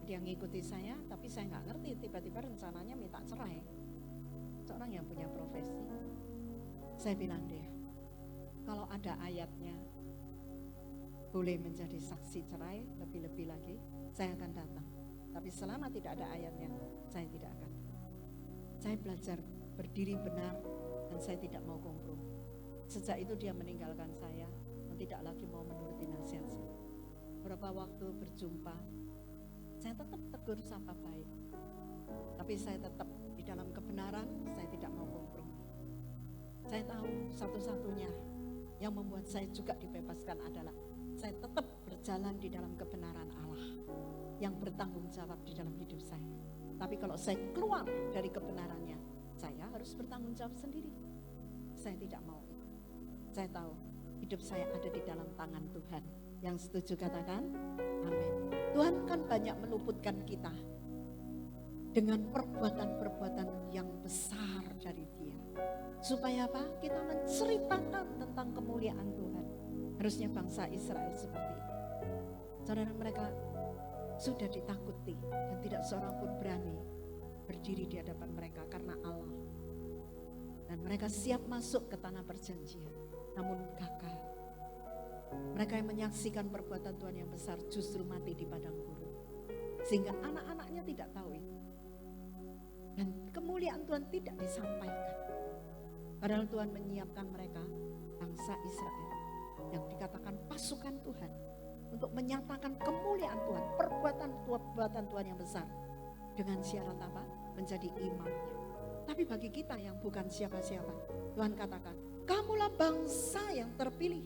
dia ngikuti saya, tapi saya nggak ngerti tiba-tiba rencananya minta cerai. Seorang yang punya profesi. Saya bilang dia, kalau ada ayatnya boleh menjadi saksi cerai, lebih-lebih lagi saya akan datang. Tapi selama tidak ada ayatnya, saya tidak akan. Saya belajar berdiri benar dan saya tidak mau kompromi. Sejak itu dia meninggalkan saya dan tidak lagi mau menuruti nasihat saya. Beberapa waktu berjumpa, saya tetap tegur sapa baik. Tapi saya tetap di dalam kebenaran, saya tidak mau kompromi. Saya tahu satu-satunya yang membuat saya juga dibebaskan adalah saya tetap berjalan di dalam kebenaran Allah yang bertanggung jawab di dalam hidup saya. Tapi kalau saya keluar dari kebenarannya, saya harus bertanggung jawab sendiri. Saya tidak mau. Saya tahu hidup saya ada di dalam tangan Tuhan. Yang setuju katakan amin. Tuhan kan banyak meluputkan kita dengan perbuatan-perbuatan yang besar dari Dia. Supaya apa? Kita menceritakan tentang kemuliaan Tuhan. Harusnya bangsa Israel seperti itu. Saudara, mereka sudah ditakuti dan tidak seorang pun berani berdiri di hadapan mereka karena Allah. Dan mereka siap masuk ke tanah perjanjian, namun gagal. Mereka yang menyaksikan perbuatan Tuhan yang besar justru mati di padang gurun. Sehingga anak-anaknya tidak tahu itu. Dan kemuliaan Tuhan tidak disampaikan. Padahal Tuhan menyiapkan mereka, bangsa Israel, yang dikatakan pasukan Tuhan, untuk menyatakan kemuliaan Tuhan, perbuatan Tuhan yang besar. Dengan syarat apa? Menjadi imamnya. Tapi bagi kita yang bukan siapa-siapa, Tuhan katakan, kamulah bangsa yang terpilih,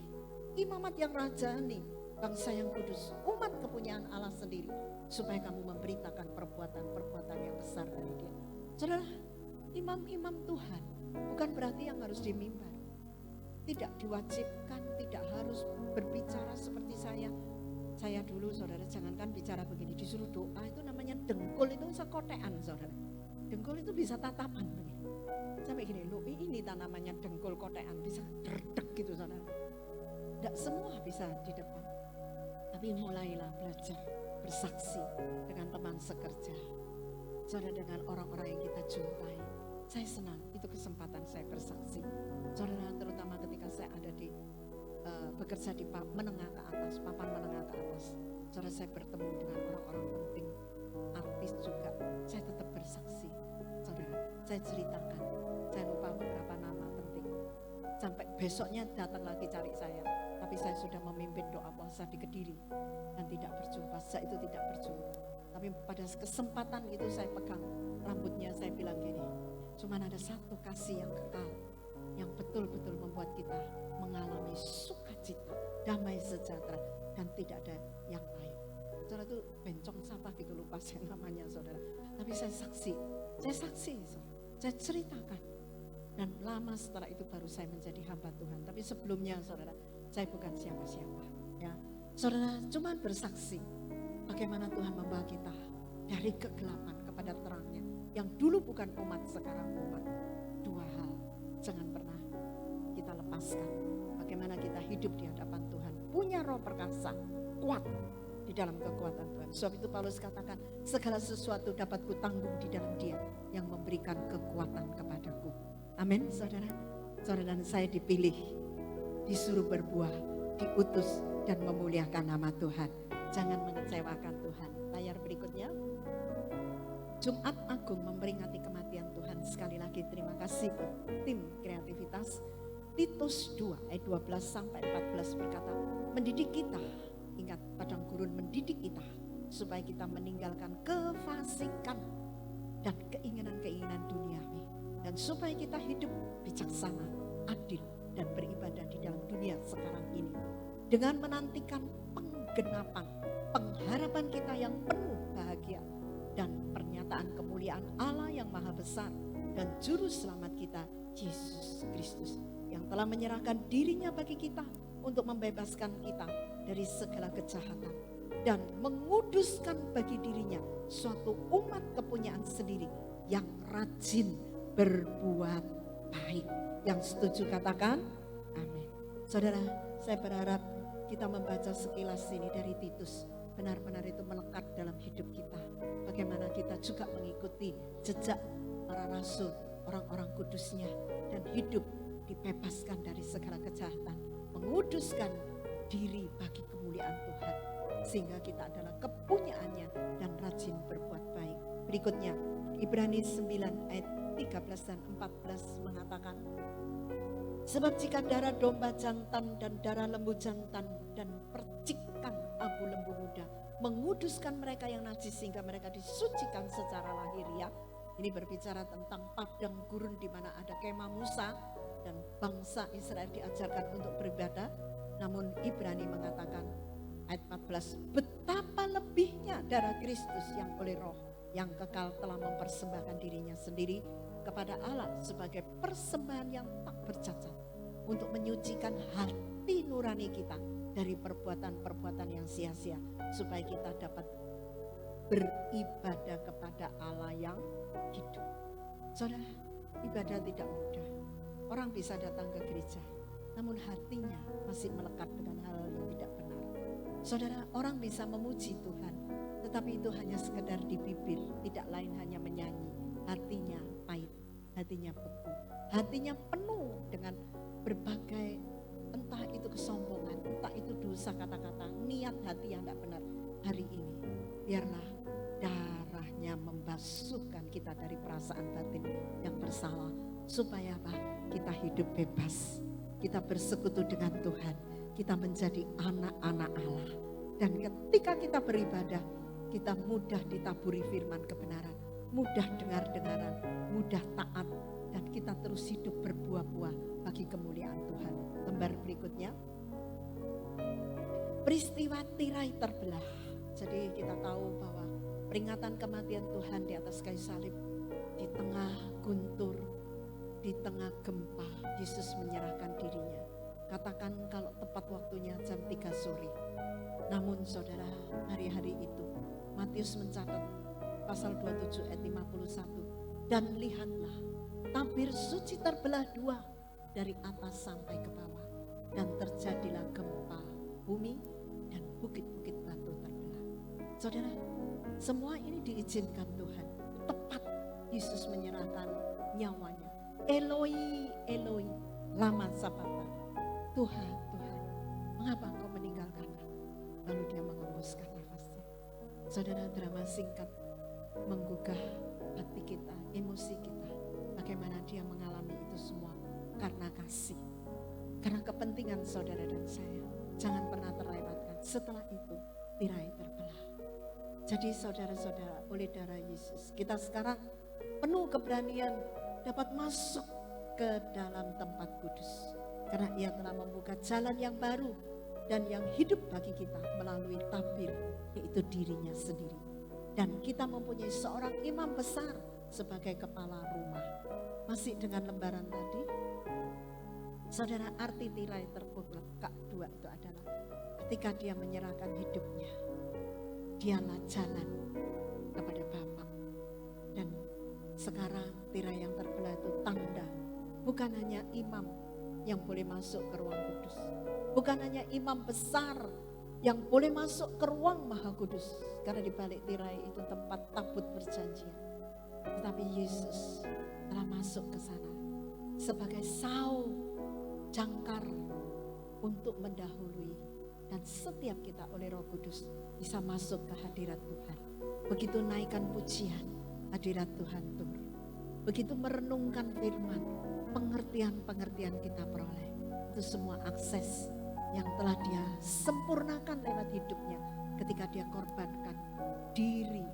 imamat yang rajani, bangsa yang kudus, umat kepunyaan Allah sendiri, supaya kamu memberitakan perbuatan-perbuatan yang besar dari Dia. Saudara, imam-imam Tuhan bukan berarti yang harus di mimbar. Tidak diwajibkan, tidak harus berbicara seperti saya. Saya dulu, saudara, jangankan bicara begini, disuruh doa itu namanya dengkul, itu sekotean, saudara. Dengkul itu bisa tatapan begini. Sampai gini, loh ini namanya dengkul kotean, bisa derdek gitu, saudara. Tidak semua bisa di depan. Tapi mulailah belajar bersaksi dengan teman sekerja. Saudara, dengan orang-orang yang kita jumpai. Saya senang, itu kesempatan saya bersaksi. Saudara, terutama ketika saya ada di bekerja di menengah ke atas, papan menengah ke atas. Saudara, saya bertemu dengan orang-orang penting, artis juga. Saya tetap bersaksi. Saudara, saya ceritakan. Saya lupa beberapa nama penting. Sampai besoknya datang lagi cari saya. Tapi saya sudah memimpin doa puasa di Kediri dan tidak berjumpa. Saya itu tidak berjumpa. Tapi pada kesempatan itu saya pegang rambutnya, saya bilang gini, cuman ada satu kasih yang kekal, yang betul-betul membuat kita mengalami sukacita, damai sejahtera, dan tidak ada yang lain. Saudara, itu bencong siapa gitu, lupa saya namanya, saudara. Tapi saya saksi, saudara. Saya ceritakan. Dan lama setelah itu baru saya menjadi hamba Tuhan. Tapi sebelumnya, saudara, saya bukan siapa-siapa. Ya, saudara, cuma bersaksi bagaimana Tuhan membawa kita dari kegelapan kepada terangnya. Yang dulu bukan umat, sekarang umat. Dua hal, jangan pernah kita lepaskan. Bagaimana kita hidup di hadapan Tuhan, punya roh perkasa, kuat di dalam kekuatan Tuhan. Sebab itu Paulus katakan, segala sesuatu dapat kutanggung di dalam Dia yang memberikan kekuatan kepadaku. Amin, saudara. Saudara, dan saya dipilih, disuruh berbuah, diutus dan memuliakan nama Tuhan. Jangan mengecewakan Tuhan. Layar berikutnya. Jumat Agung memperingati kematian Tuhan. Sekali lagi terima kasih buat tim kreativitas. Titus 2 ayat 12 sampai 14 berkata, mendidik kita, ingat padang gurun mendidik kita, supaya kita meninggalkan kefasikan dan keinginan-keinginan duniawi, dan supaya kita hidup bijaksana, adil, dan beribadah di dalam dunia sekarang ini, dengan menantikan penggenapan pengharapan kita yang penuh bahagia dan pernyataan kemuliaan Allah yang maha besar dan juru selamat kita, Yesus Kristus, yang telah menyerahkan dirinya bagi kita untuk membebaskan kita dari segala kejahatan dan menguduskan bagi dirinya suatu umat kepunyaan sendiri yang rajin berbuat baik. Yang setuju katakan amin. Saudara, saya berharap kita membaca sekilas ini dari Titus, benar-benar itu melekat dalam hidup kita. Bagaimana kita juga mengikuti jejak para rasul, orang-orang kudusnya, dan hidup dibebaskan dari segala kejahatan, menguduskan diri bagi kemuliaan Tuhan, sehingga kita adalah kepunyaannya dan rajin berbuat baik. Berikutnya, Ibrani 9 ayat 13 dan 14 mengatakan, sebab jika darah domba jantan dan darah lembu jantan dan percikan abu lembu muda menguduskan mereka yang najis sehingga mereka disucikan secara lahiriah. Ini berbicara tentang padang gurun di mana ada kemah Musa dan bangsa Israel diajarkan untuk beribadah. Namun Ibrani mengatakan ayat 14, betapa lebihnya darah Kristus yang oleh roh yang kekal telah mempersembahkan dirinya sendiri kepada Allah sebagai persembahan yang tak bercacat, untuk menyucikan hati nurani kita dari perbuatan-perbuatan yang sia-sia, supaya kita dapat beribadah kepada Allah yang hidup. Saudara, ibadah tidak mudah. Orang bisa datang ke gereja, namun hatinya masih melekat dengan hal yang tidak benar. Saudara, orang bisa memuji Tuhan, tetapi itu hanya sekedar di bibir, tidak lain hanya menyanyi. Hatinya pahit, hatinya hatinya beku, hatinya penuh dengan berbagai, entah itu kesombongan, entah itu dosa kata-kata, niat hati yang tidak benar. Hari ini biarlah darahnya membasuhkan kita dari perasaan batin yang bersalah, supaya apa? Kita hidup bebas, kita bersekutu dengan Tuhan, kita menjadi anak-anak Allah. Dan ketika kita beribadah, kita mudah ditaburi firman kebenaran, mudah dengar-dengaran, mudah taat, dan kita terus hidup berbuah-buah bagi kemuliaan Tuhan. Lembar berikutnya, peristiwa tirai terbelah. Jadi kita tahu bahwa peringatan kematian Tuhan di atas kayu salib, di tengah guntur, di tengah gempa, Yesus menyerahkan dirinya. Katakan kalau tepat waktunya jam 3 sore. Namun saudara, hari-hari itu Matius mencatat pasal 27 ayat 51. Dan lihatlah, tabir suci terbelah dua dari atas sampai ke bawah. Dan terjadilah gempa bumi dan bukit-bukit batu terbelah. Saudara, semua ini diizinkan Tuhan. Tepat Yesus menyerahkan nyawanya. Eloi, Eloi, lama sabachthani. Tuhan, Tuhan, mengapa engkau meninggalkan aku? Lalu dia mengembuskan nafasnya. Saudara, drama singkat menggugah hati kita, emosi kita. Bagaimana dia mengalami itu semua karena kasih, karena kepentingan saudara dan saya. Jangan pernah terlewatkan. Setelah itu tirai terbelah. Jadi saudara-saudara, oleh darah Yesus kita sekarang penuh keberanian dapat masuk ke dalam tempat kudus. Karena ia telah membuka jalan yang baru dan yang hidup bagi kita melalui tabir, yaitu dirinya sendiri. Dan kita mempunyai seorang imam besar sebagai kepala rumah. Masih dengan lembaran tadi, saudara, arti tirai terbelah kedua itu adalah ketika dia menyerahkan hidupnya, dialah jalan kepada Bapa. Dan sekarang tirai yang terbelah itu tanda, bukan hanya imam yang boleh masuk ke ruang kudus, bukan hanya imam besar yang boleh masuk ke ruang maha kudus, karena di balik tirai itu tempat tabut perjanjian. Tetapi Yesus telah masuk ke sana sebagai sau jangkar untuk mendahului, dan setiap kita oleh Roh Kudus bisa masuk ke hadirat Tuhan. Begitu naikkan pujian, hadirat Tuhan turun. Begitu merenungkan firman, pengertian-pengertian kita peroleh. Itu semua akses yang telah dia sempurnakan lewat hidupnya ketika dia korbankan diri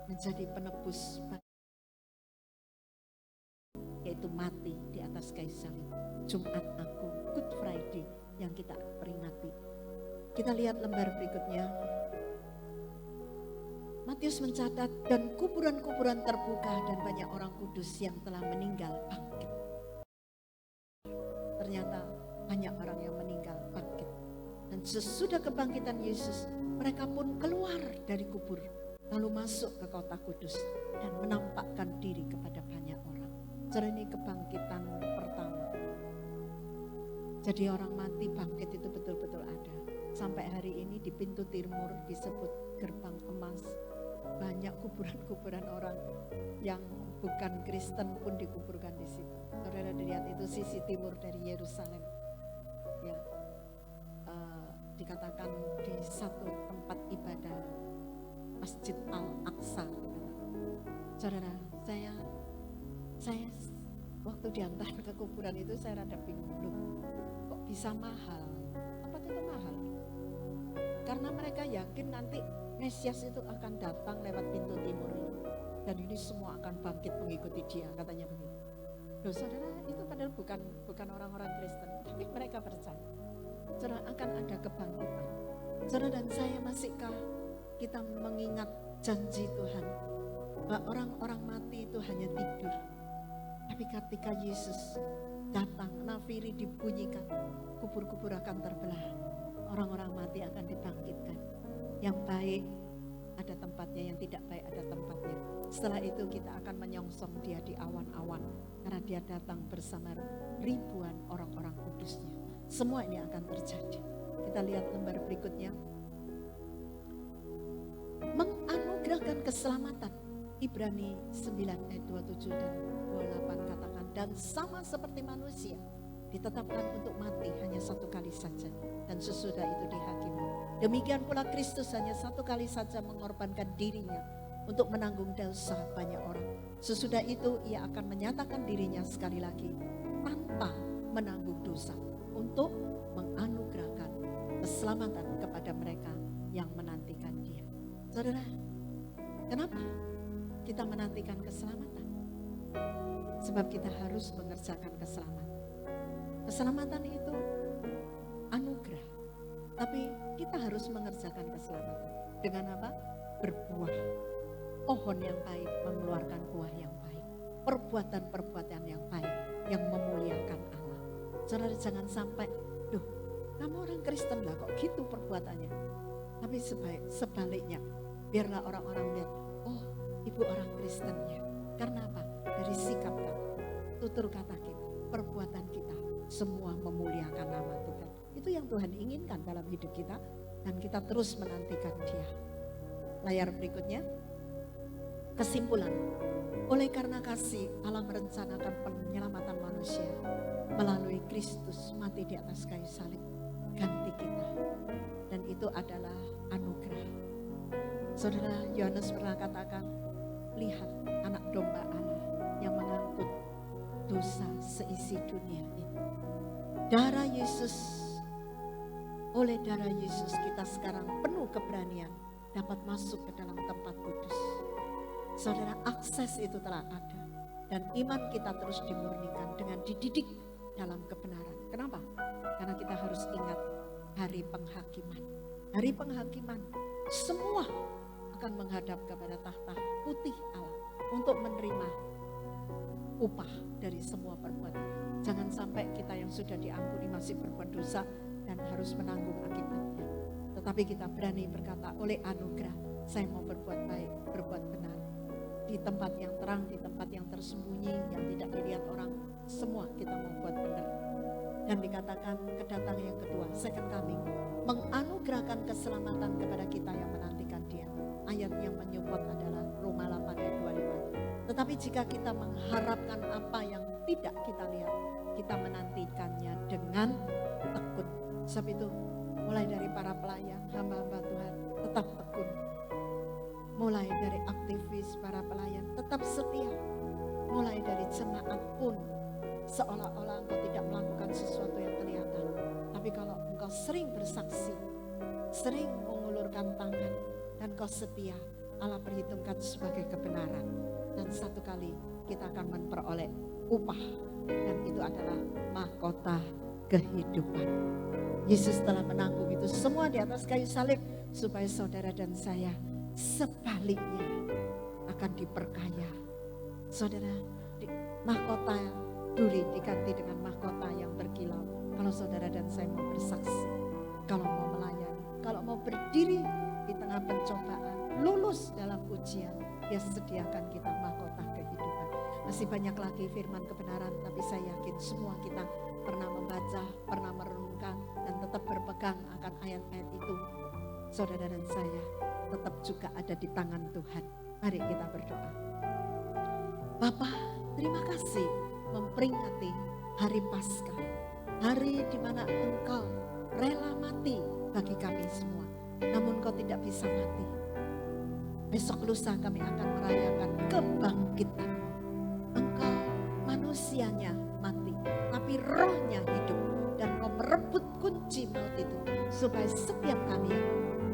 menjadi penebus, yaitu mati di atas kayu salib. Jumat Agung, Good Friday yang kita peringati. Kita lihat lembar berikutnya. Matius mencatat, dan kuburan-kuburan terbuka dan banyak orang kudus yang telah meninggal bangkit. Ternyata banyak orang yang meninggal bangkit. Dan sesudah kebangkitan Yesus, mereka pun keluar dari kubur, lalu masuk ke kota kudus dan menampakkan diri kepada banyak orang. Jadi ini kebangkitan pertama. Jadi orang mati bangkit itu betul-betul ada. Sampai hari ini di pintu timur disebut gerbang emas. Banyak kuburan-kuburan orang yang bukan Kristen pun dikuburkan di situ. Saudara lihat itu sisi timur dari Yerusalem. Ya, dikatakan di satu tempat ibadah, Masjid Al-Aqsa. Saudara, saya waktu diantar ke kuburan itu saya rada bingung, loh, kok bisa mahal? Apa itu mahal? Karena mereka yakin nanti Mesias itu akan datang lewat pintu timur ini. Dan ini semua akan bangkit mengikuti dia, katanya begitu. Loh saudara, itu padahal bukan orang-orang Kristen, tapi mereka percaya. Saudara, akan ada kebangkitan. Saudara dan saya, masihkah kita mengingat janji Tuhan bahwa orang-orang mati itu hanya tidur. Tapi ketika Yesus datang, nafiri dibunyikan, kubur-kubur akan terbelah. Orang-orang mati akan dibangkitkan. Yang baik ada tempatnya, yang tidak baik ada tempatnya. Setelah itu kita akan menyongsong dia di awan-awan, karena dia datang bersama ribuan orang-orang kudusnya. Semua ini akan terjadi. Kita lihat lembar berikutnya. Menganugerahkan keselamatan. Ibrani 9 ayat 27 dan 28 katakan, dan sama seperti manusia ditetapkan untuk mati hanya satu kali saja dan sesudah itu dihakimi. Demikian pula Kristus hanya satu kali saja mengorbankan dirinya untuk menanggung dosa banyak orang. Sesudah itu ia akan menyatakan dirinya sekali lagi tanpa menanggung dosa untuk menganugerahkan keselamatan kepada mereka yang menantikan Dia. Saudara, kenapa kita menantikan keselamatan? Sebab kita harus mengerjakan keselamatan. Keselamatan itu anugerah, tapi kita harus mengerjakan keselamatan. Dengan apa? Berbuah. Pohon yang baik mengeluarkan buah yang baik. Perbuatan-perbuatan yang baik yang memuliakan Allah. Saudara, jangan sampai, kamu orang Kristen lah kok gitu perbuatannya. Tapi sebaliknya, biarlah orang-orang lihat, oh ibu orang Kristen ya. Karena apa? Dari sikap kita, tutur kata kita, perbuatan kita, semua memuliakan nama Tuhan. Itu yang Tuhan inginkan dalam hidup kita, dan kita terus menantikan Dia. Layar berikutnya. Kesimpulan, oleh karena kasih Allah merencanakan penyelamatan manusia melalui Kristus mati di atas kayu salib ganti kita, dan itu adalah anugerah. Saudara, Yohanes pernah katakan, lihat anak domba Allah yang mengangkut dosa seisi dunia ini. Darah Yesus, oleh darah Yesus kita sekarang penuh keberanian dapat masuk ke dalam tempat kudus. Saudara, akses itu telah ada, dan iman kita terus dimurnikan dengan dididik dalam kebenaran. Kenapa? Karena kita harus ingat hari penghakiman. Hari penghakiman, semua akan menghadap kepada tahta putih Allah untuk menerima upah dari semua perbuatan. Jangan sampai kita yang sudah diampuni masih berbuat dosa dan harus menanggung akibatnya. Tetapi kita berani berkata, oleh anugerah saya mau berbuat baik, berbuat benar. Di tempat yang terang, di tempat yang tersembunyi, yang tidak dilihat orang, semua kita mau buat benar. Dan dikatakan kedatangan yang kedua, second coming, menganugerahkan keselamatan kepada kita yang menantikan Dia. Ayat yang menyupport adalah Roma 8 ayat 25. Tetapi jika kita mengharapkan apa yang tidak kita lihat, kita menantikannya dengan tekun. Sebab itu mulai dari para pelayan, hamba-hamba Tuhan tetap tekun. Mulai dari aktivis para pelayan tetap setia. Mulai dari jemaat pun seolah-olah engkau tidak melakukan sesuatu yang kelihatan. Tapi kalau engkau sering bersaksi, sering mengulurkan tangan, dan kau setia, Allah perhitungkan sebagai kebenaran. Dan satu kali kita akan memperoleh upah, dan itu adalah mahkota kehidupan. Yesus telah menanggung itu semua di atas kayu salib supaya saudara dan saya sebaliknya akan diperkaya. Saudara, mahkota duri diganti dengan mahkota yang berkilau. Kalau saudara dan saya mau bersaksi, kalau mau melayani, kalau mau berdiri di tengah pencobaan, lulus dalam ujian, Dia sediakan kita mahkota kehidupan. Masih banyak lagi firman kebenaran, tapi saya yakin semua kita pernah membaca, pernah merenungkan, dan tetap berpegang akan ayat-ayat itu. Saudara dan saya tetap juga ada di tangan Tuhan. Mari kita berdoa. Bapa, terima kasih memperingati hari Paskah, hari di mana Engkau rela mati bagi kami semua. Namun Kau tidak bisa mati. Besok lusa kami akan merayakan kebangkitan. Engkau manusianya mati, tapi rohnya hidup, dan Kau merebut kunci maut itu supaya setiap kami yang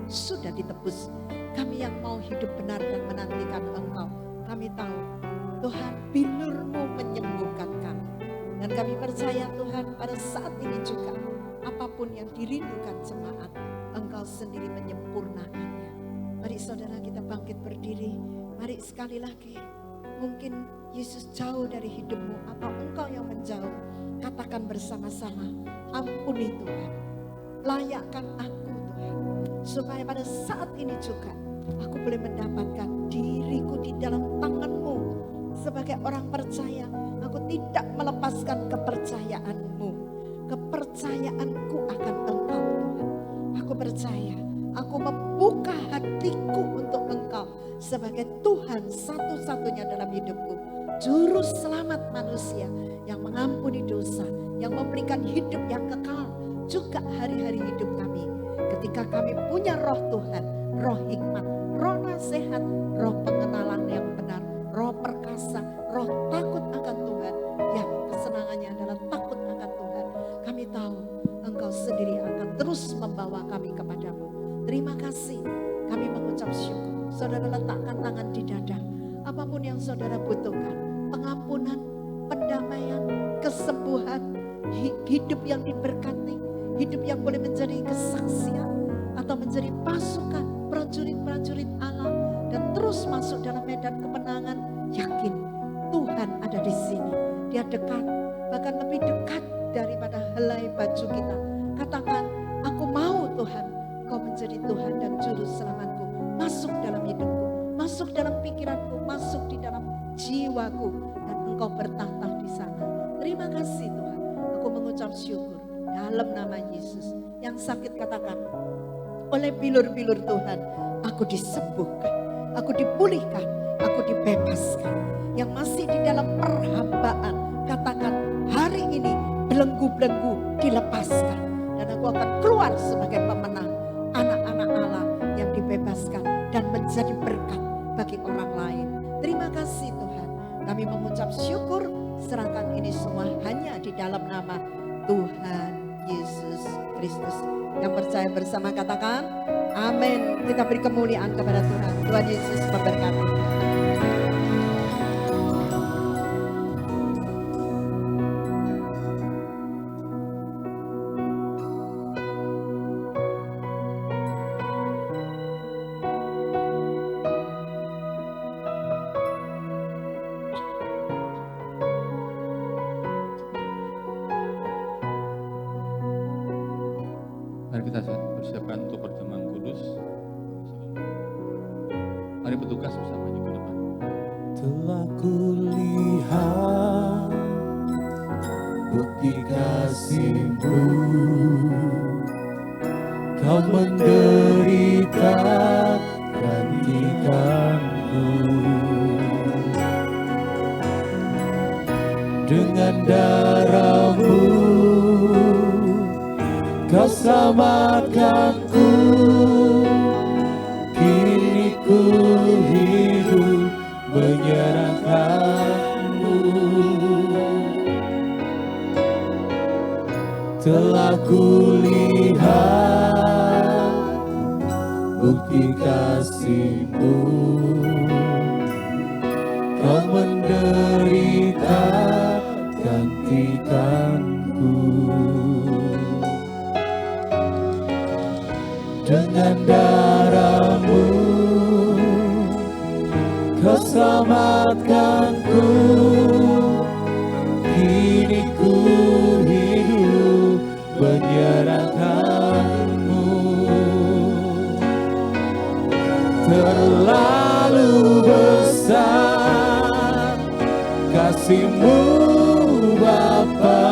sudah ditebus, kami yang mau hidup benar dan menantikan Engkau, kami tahu Tuhan bilur-Mu menyembuhkan kami. Dan kami percaya Tuhan pada saat ini juga apapun yang dirindukan jemaat, Engkau sendiri menyempurnakannya. Mari saudara kita bangkit berdiri. Mari sekali lagi, mungkin Yesus jauh dari hidupmu atau engkau yang menjauh, katakan bersama-sama, ampuni Tuhan, layakkan aku Tuhan, supaya pada saat ini juga aku boleh mendapatkan diriku di dalam tangan-Mu. Sebagai orang percaya, aku tidak melepaskan kepercayaanmu. Kepercayaanku akan Engkau Tuhan. Aku percaya, aku membuka hatiku untuk Engkau sebagai Tuhan satu-satunya dalam hidupku. Juru selamat manusia yang mengampuni dosa, yang memberikan hidup yang kekal juga hari-hari hidup kami. Ketika kami punya roh Tuhan, roh hikmat, roh nasihat, roh pengenalan yang benar, roh perkasa, roh takut akan Tuhan, yang kesenangannya adalah takut akan Tuhan. Kami tahu Engkau sendiri akan terus membawa kami kepadamu. Terima kasih, kami mengucap syukur. Saudara letakkan tangan di dada, apapun yang saudara butuhkan, pengampunan, pendamaian, kesembuhan, hidup yang diberkati, hidup yang boleh menjadi kesaksian atau menjadi pasukan prajurit-prajurit Allah dan terus masuk dalam medan kemenangan. Yakin Tuhan ada di sini, Dia dekat, bahkan lebih dekat daripada helai baju kita. Katakan, aku mau Tuhan, Kau menjadi Tuhan dan Juru Selamatku. Masuk dalam hidupku, masuk dalam pikiranku, masuk di dalam jiwaku, dan Engkau bertahta di sana. Terima kasih Tuhan, aku mengucap syukur dalam nama Yesus. Yang sakit katakan, oleh bilur-bilur Tuhan, aku disembuhkan, aku dipulihkan, aku dibebaskan. Yang masih di dalam perhambaan, katakan, hari ini belenggu-belenggu dilepaskan. Dan aku akan keluar sebagai pemenang, anak-anak Allah yang dibebaskan dan menjadi berkat bagi orang lain. Terima kasih Tuhan, kami mengucap syukur, serahkan ini semua hanya di dalam nama Tuhan Yesus Kristus. Yang percaya bersama katakan amin. Kita beri kemuliaan kepada Tuhan. Tuhan Yesus memberkati. Mari kita persiapkan untuk perjamuan kudus. Mari petugas bisa maju ke depan. Telah kulihat bukti kasih-Mu, Kau menderita gantikanku. Dengan darah-Mu Kau selamatkanku, kini ku hidup menyerahkan-Mu. Telah kulihat bukti kasih-Mu, Kau menderita gantikanku. Dengan darah-Mu Kau selamatkanku, kini ku hidup menyerahkan-Mu. Terlalu besar kasih-Mu Bapa,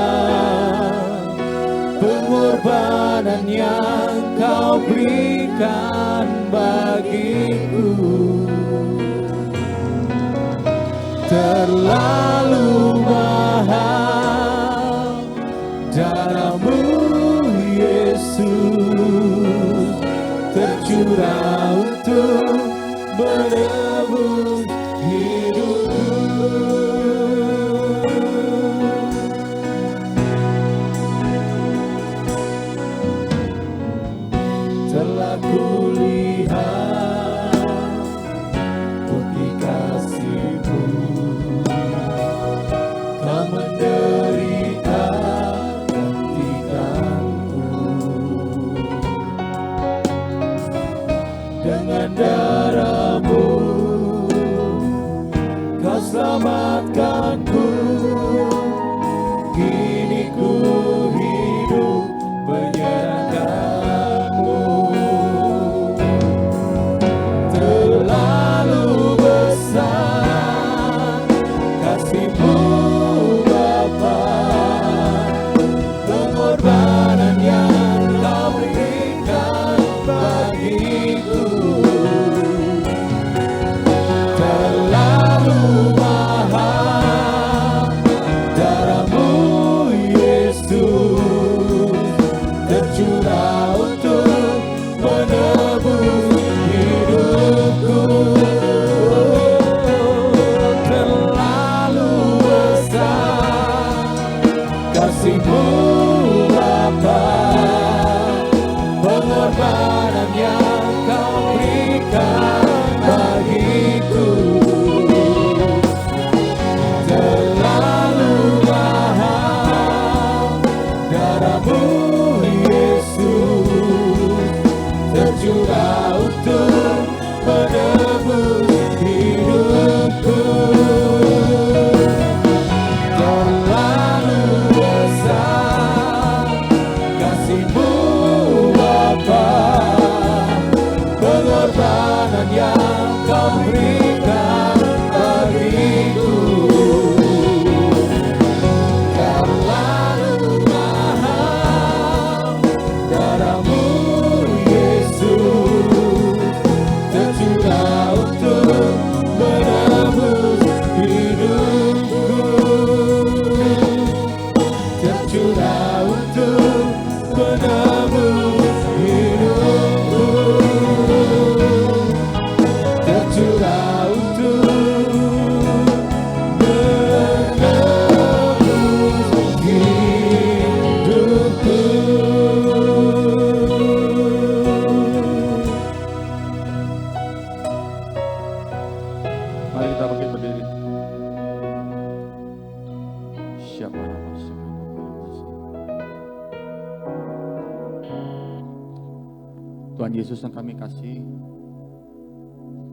pengorbanan yang Kau berikan bagiku. Terlalu mahal darah-Mu Yesus, tercurah untuk menebus hidupku. Telah kulihat bukti kasih-Mu, Kau menderita gantikanku. Dengan darah-Mu Kau selamatkanku, kini ku hidup menyerahkan-Mu. Terlalu besar kasih-Mu Bapa, pengorbanan yang Kau berikan bagiku. Terlalu mahal kasih-Mu Bapa, pengorbanan yang Kau berikan bagiku terlalu mahal. Darah-Mu Yesus tercurah untuk menebus hidupku. Terlalu besar kasih-Mu Bapa, pengorbanan yang Kau berikan bagiku terlalu mahal. Darah-Mu Yesus tercurah untuk menebus hidupku, tercurah untuk menebus hidupku, tercurah untuk menebus hidupku. Mari kita bangkit berdiri. Siapa nama segala Tuhan Yesus yang kami kasih,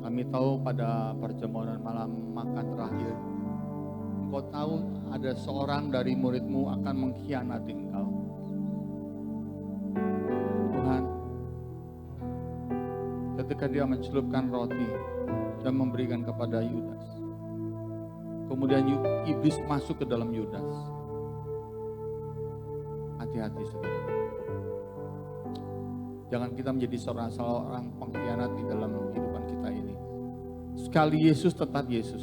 kami tahu pada perjamuan malam makan terakhir, Engkau tahu ada seorang dari murid-Mu akan mengkhianati Engkau. Tuhan, ketika dia mencelupkan roti dan memberikan kepada Yudas, kemudian iblis masuk ke dalam Yudas. Hati-hati saudara, jangan kita menjadi seorang pengkhianat di dalam kehidupan kita ini. Sekali Yesus tetap Yesus,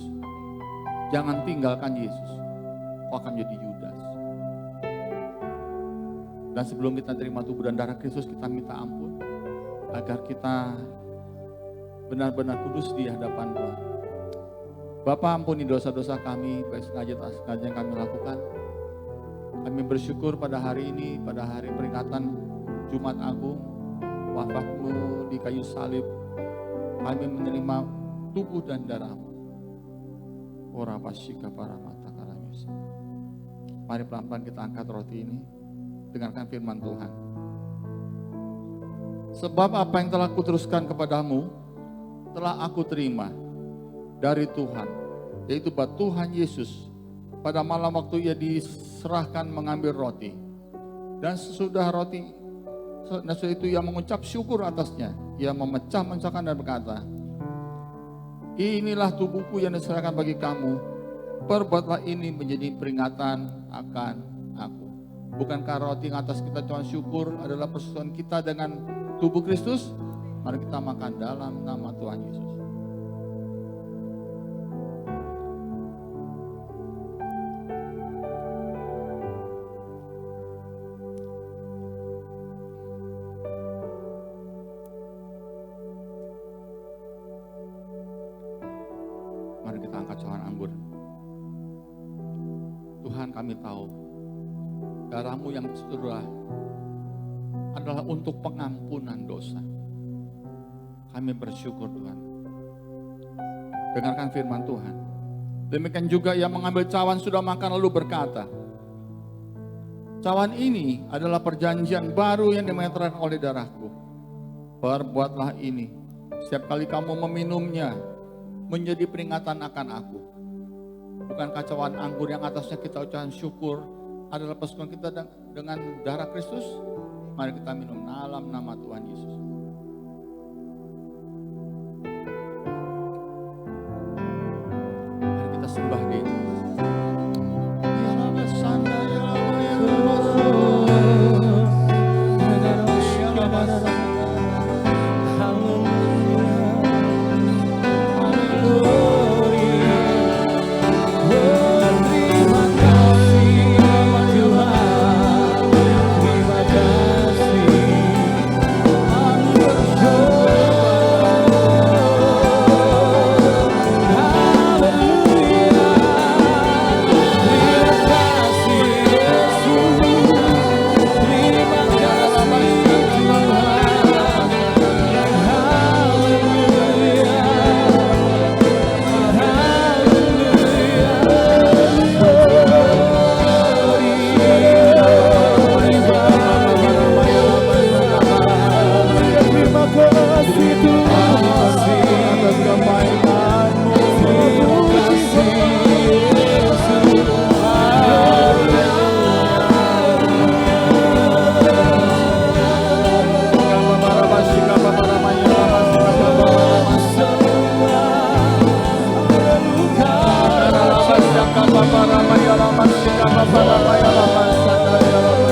jangan tinggalkan Yesus, kau akan menjadi Yudas. Dan sebelum kita terima tubuh dan darah Kristus, kita minta ampun agar kita benar-benar kudus di hadapan Tuhan. Bapa, ampuni dosa-dosa kami, baik sengaja tak sengaja yang kami lakukan. Kami bersyukur pada hari ini, pada hari peringatan Jumat Agung, wafat-Mu di kayu salib, kami menerima tubuh dan darah-Mu. Ora pasika para mata karamius. Mari pelan-pelan kita angkat roti ini, dengarkan firman Tuhan. Sebab apa yang telah kuteruskan kepadamu, telah aku terima dari Tuhan, yaitu bahwa Tuhan Yesus pada malam waktu Ia diserahkan mengambil roti, dan sesudah itu Ia mengucap syukur atasnya, Ia memecah-mecahkan dan berkata, inilah tubuhku yang diserahkan bagi kamu, perbuatlah ini menjadi peringatan akan aku. Bukankah roti yang atas kita Tuhan syukur adalah persekutuan kita dengan tubuh Kristus? Mari kita makan dalam nama Tuhan Yesus. Mari kita angkat cawan anggur. Tuhan, kami tahu darah-Mu yang tercurah adalah untuk pengampunan dosa. Kami bersyukur Tuhan. Dengarkan firman Tuhan. Demikian juga Ia mengambil cawan sudah makan lalu berkata, cawan ini adalah perjanjian baru yang dimeteraikan oleh darahku. Perbuatlah ini setiap kali kamu meminumnya, menjadi peringatan akan aku. Bukankah cawan anggur yang atasnya kita ucapkan syukur adalah persekutuan kita dengan darah Kristus? Mari kita minum dalam nama Tuhan Yesus. Mari kita sembah Dia. Terima kasih. ya lama sika bapa bapa ya lama sanda ya lama.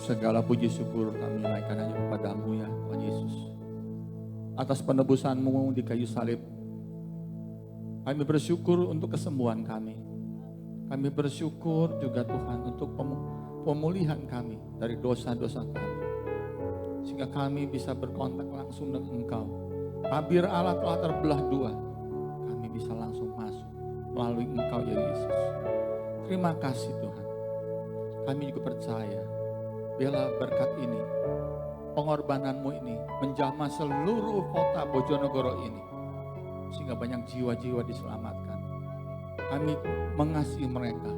Segala puji syukur kami naikkan hanya kepadamu ya Tuhan Yesus. Atas penebusanmu di kayu salib. Kami bersyukur untuk kesembuhan kami. Kami bersyukur juga Tuhan untuk pemulihan kami dari dosa-dosa kami. Sehingga kami bisa berkontak langsung dengan Engkau. Tabir Allah telah terbelah dua. Kami bisa langsung masuk melalui Engkau ya Yesus. Terima kasih Tuhan. Kami juga percaya bila berkat ini, pengorbananmu ini menjamah seluruh kota Bojonegoro ini. Sehingga banyak jiwa-jiwa diselamatkan. Kami mengasihi mereka.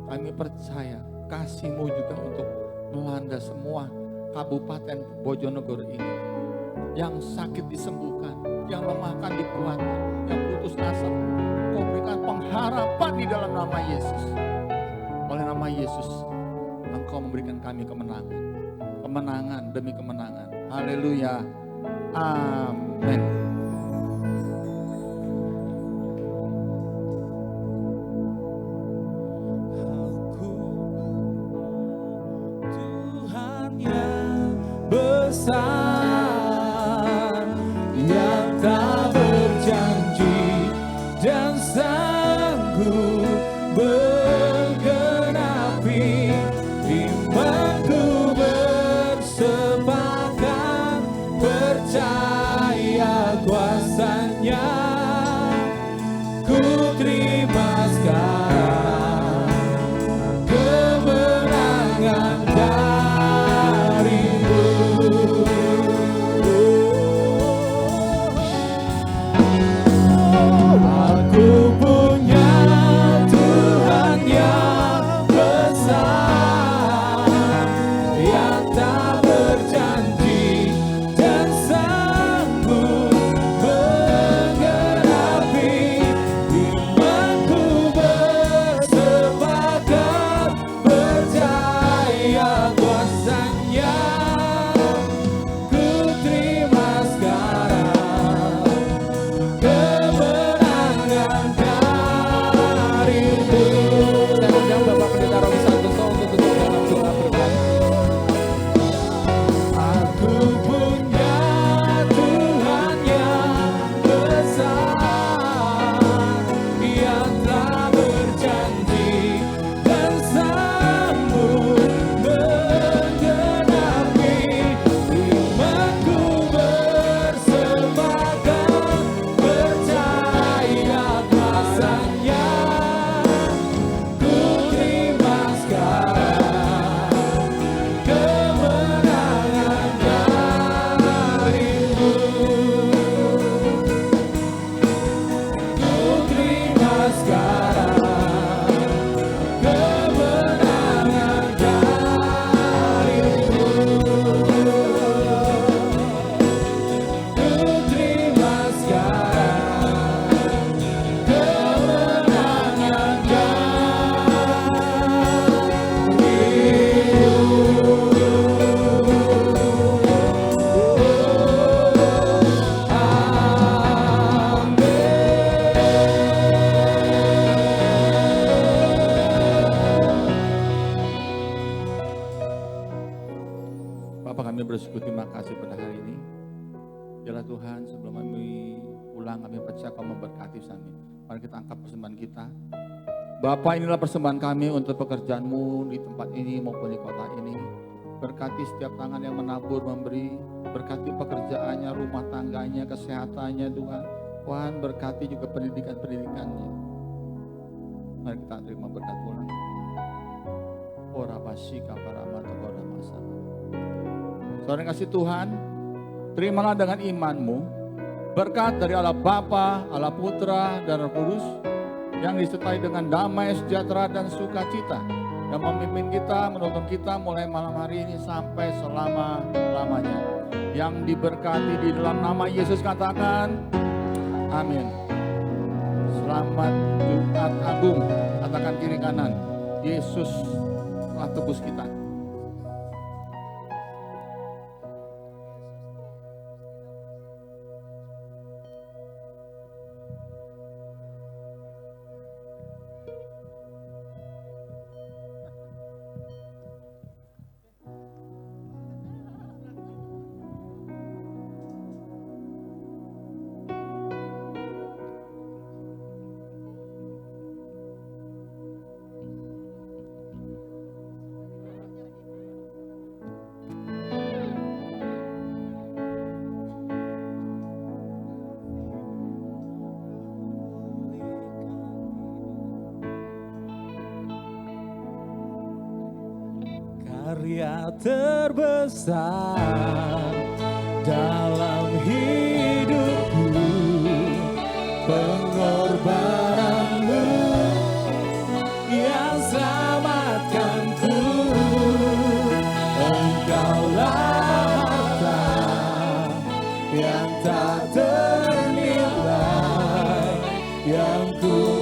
Kami percaya kasih-Mu juga untuk melanda semua kabupaten Bojonegoro ini. Yang sakit disembuhkan, yang lemahkan dikuatkan, yang putus asa. Kau berikan pengharapan di dalam nama Yesus. Oleh nama Yesus, Engkau memberikan kami kemenangan. Kemenangan demi kemenangan. Haleluya. Amin. Aku Tuhan yang besar, yang tak berjanji dan sanggup menggenapi imanku bersepakat percaya kuasanya. Ku terima sekarang kemenangan darimu. bersyukur terima kasih pada hari ini. Biarlah Tuhan sebelum kami pulang kami percaya Kau memberkati kami. Mari kita angkat persembahan kita. Bapa, inilah persembahan kami untuk pekerjaan-Mu di tempat ini maupun di kota ini. Berkati setiap tangan yang menabur, memberi. Berkati pekerjaannya, rumah tangganya, kesehatannya Tuhan. Tuhan berkati juga pendidikan-pendidikannya. Mari kita terima berkat Tuhan. Ora basika para mata masa. Saudara yang kasih Tuhan, terimalah dengan imanmu berkat dari Allah Bapa, Allah Putra, dan Roh Kudus yang disertai dengan damai, sejahtera, dan sukacita yang memimpin kita, menuntun kita mulai malam hari ini sampai selama-lamanya. Yang diberkati di dalam nama Yesus katakan, amin. Selamat Jumat Agung, katakan kiri kanan, Yesus telah tebus kita. Karya terbesar dalam hidupku, pengorbananmu yang selamatkanku. Engkaulah harta yang tak ternilai, yang ku